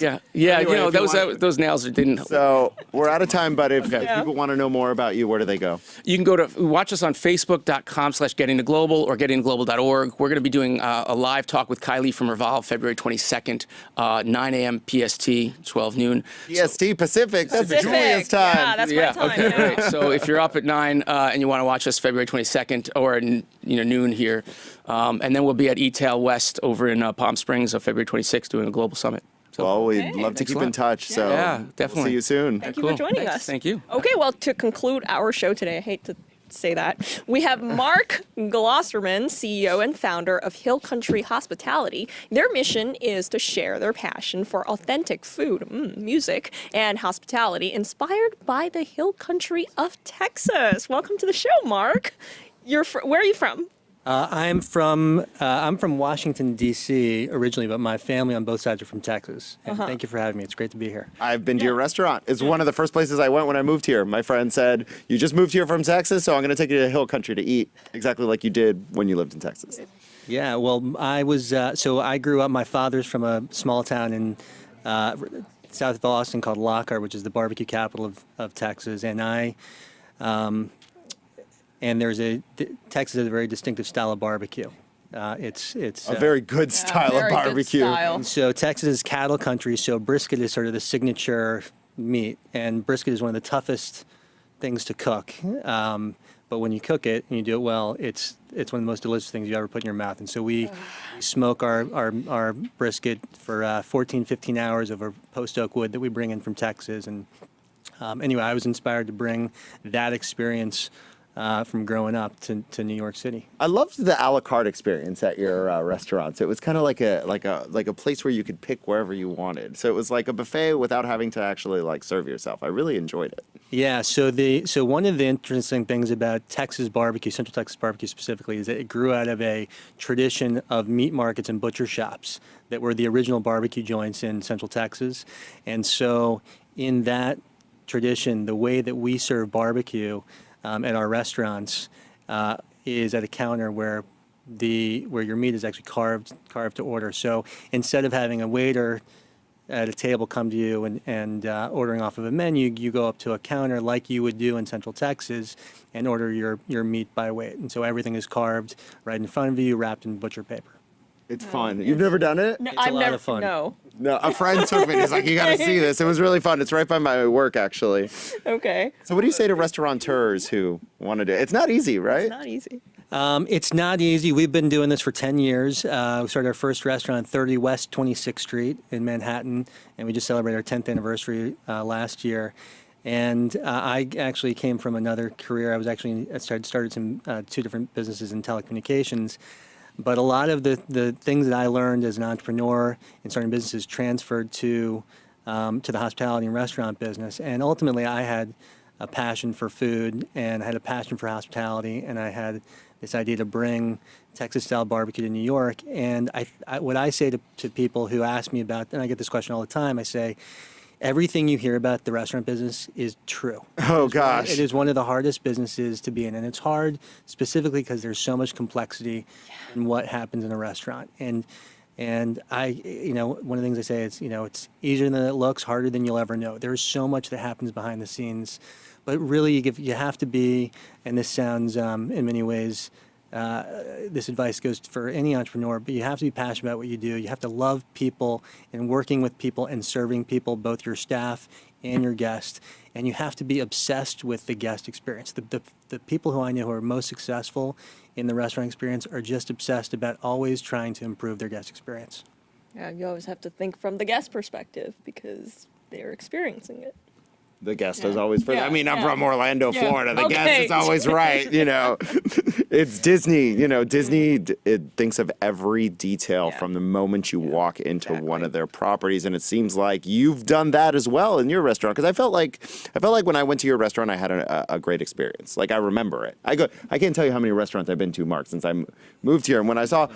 [SPEAKER 11] Yeah,
[SPEAKER 1] Anyway,
[SPEAKER 11] those nails didn't.
[SPEAKER 1] So we're out of time, but if people want to know more about you, where do they go?
[SPEAKER 11] You can go to watch us on Facebook.com/gettingtoglobal or gettingtoglobal.org. We're going to be doing a live talk with Kylie from Revolve February 22nd, 9 a.m. PST, 12 noon.
[SPEAKER 1] PST Pacific. That's
[SPEAKER 2] Pacific.
[SPEAKER 1] Julia's time.
[SPEAKER 2] Yeah, that's my time.
[SPEAKER 11] Okay, great. So if you're up at 9 and you want to watch us February 22nd or noon here, and then we'll be at E-Tail West over in Palm Springs on February 26th doing a global summit.
[SPEAKER 1] Well, we'd love to keep in touch. So
[SPEAKER 11] yeah, definitely.
[SPEAKER 1] We'll see you soon.
[SPEAKER 2] Thank you for joining us.
[SPEAKER 11] Thank you.
[SPEAKER 2] Okay, well, to conclude our show today, I hate to say that, we have Marc Glosserman, CEO and founder of Hill Country Hospitality. Their mission is to share their passion for authentic food, music, and hospitality inspired by the Hill Country of Texas. Welcome to the show, Marc. Where are you from?
[SPEAKER 12] I'm from Washington, D.C. originally, but my family on both sides are from Texas. And thank you for having me. It's great to be here.
[SPEAKER 1] I've been to your restaurant. It's one of the first places I went when I moved here. My friend said, you just moved here from Texas, so I'm going to take you to Hill Country to eat, exactly like you did when you lived in Texas.
[SPEAKER 12] Yeah, well, I was, so I grew up, my father's from a small town in south of Austin called Lockhart, which is the barbecue capital of Texas. And and Texas has a very distinctive style of barbecue. It's
[SPEAKER 1] a very good style of barbecue.
[SPEAKER 12] And so Texas is cattle country, so brisket is sort of the signature meat, and brisket is one of the toughest things to cook. But when you cook it and you do it well, it's one of the most delicious things you ever put in your mouth. And so we smoke our brisket for 14, 15 hours over post oak wood that we bring in from Texas. And anyway, I was inspired to bring that experience from growing up to New York City.
[SPEAKER 1] I loved the a la carte experience at your restaurants. It was kind of like a place where you could pick wherever you wanted. So it was like a buffet without having to actually serve yourself. I really enjoyed it.
[SPEAKER 12] Yeah. So one of the interesting things about Texas barbecue, Central Texas barbecue specifically, is that it grew out of a tradition of meat markets and butcher shops that were the original barbecue joints in Central Texas, and so in that tradition, the way that we serve barbecue at our restaurants is at a counter where your meat is actually carved to order. So instead of having a waiter at a table come to you and ordering off of a menu, you go up to a counter like you would do in Central Texas and order your meat by weight. And so everything is carved right in front of you, wrapped in butcher paper.
[SPEAKER 1] It's fun. You've never done it?
[SPEAKER 2] No,
[SPEAKER 12] It's a lot of fun.
[SPEAKER 2] No.
[SPEAKER 1] No, a friend took me. He's like, you got to see this. It was really fun. It's right by my work, actually.
[SPEAKER 2] Okay.
[SPEAKER 1] So what do you say to restaurateurs who want to do it? It's not easy, right?
[SPEAKER 2] It's not easy.
[SPEAKER 12] It's not easy. We've been doing this for 10 years. We started our first restaurant on 30 West 26th Street in Manhattan, and we just celebrated our 10th anniversary last year. And I actually came from another career. I started some 2 different businesses in telecommunications. But a lot of the things that I learned as an entrepreneur in starting businesses transferred to the hospitality and restaurant business. And ultimately, I had a passion for food, and I had a passion for hospitality, and I had this idea to bring Texas-style barbecue to New York. And what I say to people who ask me about, and I get this question all the time, I say, everything you hear about the restaurant business is true.
[SPEAKER 1] Oh, gosh.
[SPEAKER 12] It is one of the hardest businesses to be in. And it's hard specifically because there's so much complexity in what happens in a restaurant. And I, one of the things I say is, it's easier than it looks, harder than you'll ever know. There's so much that happens behind the scenes. But really, you have to be, and this sounds in many ways, this advice goes for any entrepreneur, but you have to be passionate about what you do. You have to love people and working with people and serving people, both your staff and your guests. And you have to be obsessed with the guest experience. The people who I know who are most successful in the restaurant experience are just obsessed about always trying to improve their guest experience.
[SPEAKER 2] Yeah, you always have to think from the guest perspective because they're experiencing it.
[SPEAKER 1] The guest is always first.
[SPEAKER 2] Yeah,
[SPEAKER 1] I mean, I'm
[SPEAKER 2] yeah.
[SPEAKER 1] from Orlando,
[SPEAKER 2] Yeah.
[SPEAKER 1] Florida. The
[SPEAKER 2] Okay.
[SPEAKER 1] guest is always right, It's Disney. Disney it thinks of every detail from the moment you walk into one of their properties, and it seems like you've done that as well in your restaurant. Because I felt like when I went to your restaurant, I had a great experience. Like I remember it. I can't tell you how many restaurants I've been to, Marc, since I moved here, and when I saw,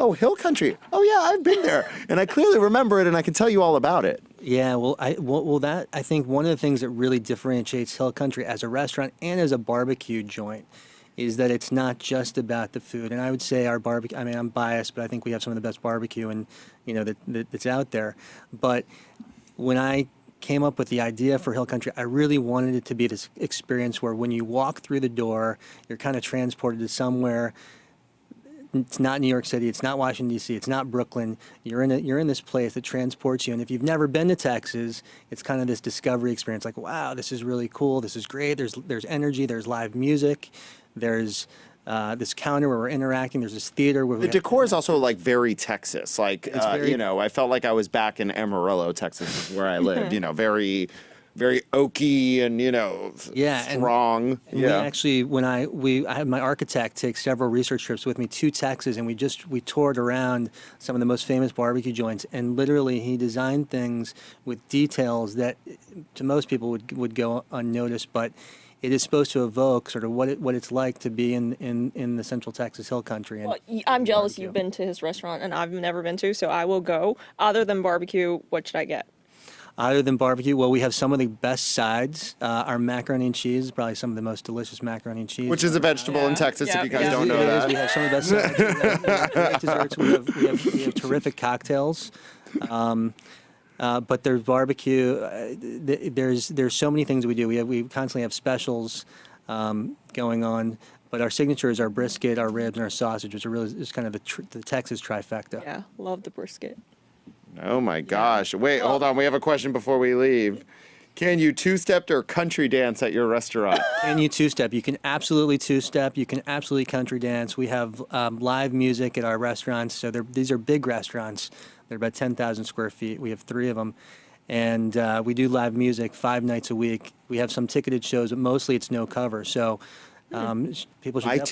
[SPEAKER 1] oh, Hill Country. Oh yeah, I've been there, and I clearly remember it, and I can tell you all about it.
[SPEAKER 12] Yeah, that I think one of the things that really differentiates Hill Country as a restaurant and as a barbecue joint is that it's not just about the food. And I would say our barbecue. I mean, I'm biased, but I think we have some of the best barbecue and that's out there. But when I came up with the idea for Hill Country, I really wanted it to be this experience where when you walk through the door, you're kind of transported to somewhere. It's not New York City. It's not Washington, D.C. It's not Brooklyn. You're in this place that transports you. And if you've never been to Texas, it's kind of this discovery experience. Like, wow, this is really cool. This is great. There's energy. There's live music. There's this counter where we're interacting. There's this theater where
[SPEAKER 1] the decor is also like very Texas. Like
[SPEAKER 12] very,
[SPEAKER 1] I felt like I was back in Amarillo, Texas, where I lived. Very, very oaky and strong.
[SPEAKER 12] And we actually, I had my architect take several research trips with me to Texas, and we toured around some of the most famous barbecue joints, and literally he designed things with details that to most people would go unnoticed, but it is supposed to evoke sort of what it's like to be in the Central Texas Hill Country. And
[SPEAKER 2] well, I'm jealous you've been to his restaurant and I've never been to, so I will go. Other than barbecue, what should I get?
[SPEAKER 12] Other than barbecue, well, we have some of the best sides. Our macaroni and cheese is probably some of the most delicious macaroni and cheese.
[SPEAKER 1] Which is a vegetable in Texas, if you guys don't know
[SPEAKER 12] it
[SPEAKER 1] that.
[SPEAKER 12] Is. We have some of the best sides. We have great desserts. We have terrific cocktails. But there's barbecue. There's so many things we do. We constantly have specials going on. But our signature is our brisket, our ribs, and our sausage, which is kind of the Texas trifecta.
[SPEAKER 2] Yeah, love the brisket.
[SPEAKER 1] Oh my gosh. Wait, hold on. We have a question before we leave. Can you two-step or country dance at your restaurant?
[SPEAKER 12] Can you two-step? You can absolutely two-step. You can absolutely country dance. We have live music at our restaurants. So these are big restaurants. They're about 10,000 square feet. We have 3 of them. And we do live music 5 nights a week. We have some ticketed shows, but mostly it's no cover. So people should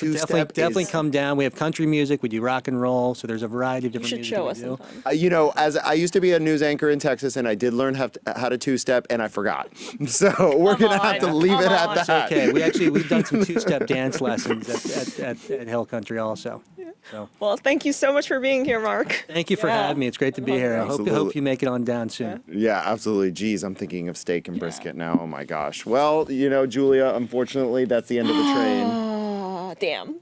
[SPEAKER 12] definitely come down. We have country music. We do rock and roll. So there's a variety of different music
[SPEAKER 2] show
[SPEAKER 12] we
[SPEAKER 2] us
[SPEAKER 12] do.
[SPEAKER 2] sometime.
[SPEAKER 1] As I used to be a news anchor in Texas, and I did learn how to two-step, and I forgot. So we're going to have to leave it at that.
[SPEAKER 12] Okay, we've done some two-step dance lessons at Hill Country also. So.
[SPEAKER 2] Well, thank you so much for being here, Marc.
[SPEAKER 12] Thank you for having me. It's great to be here. I hope you make it on down soon.
[SPEAKER 1] Yeah, absolutely. Geez, I'm thinking of steak and brisket now. Oh my gosh. Well, Julia, unfortunately, that's the end of the train.
[SPEAKER 2] Damn.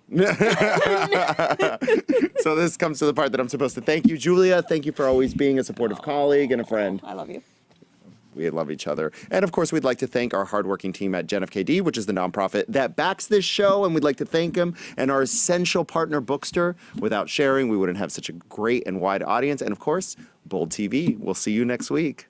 [SPEAKER 1] So this comes to the part that I'm supposed to thank you, Julia. Thank you for always being a supportive colleague and a friend.
[SPEAKER 2] I love you.
[SPEAKER 1] We love each other. And of course, we'd like to thank our hardworking team at Gen FKD, which is the nonprofit that backs this show. And we'd like to thank them and our essential partner, Bookster. Without sharing, we wouldn't have such a great and wide audience. And of course, Bold TV. We'll see you next week.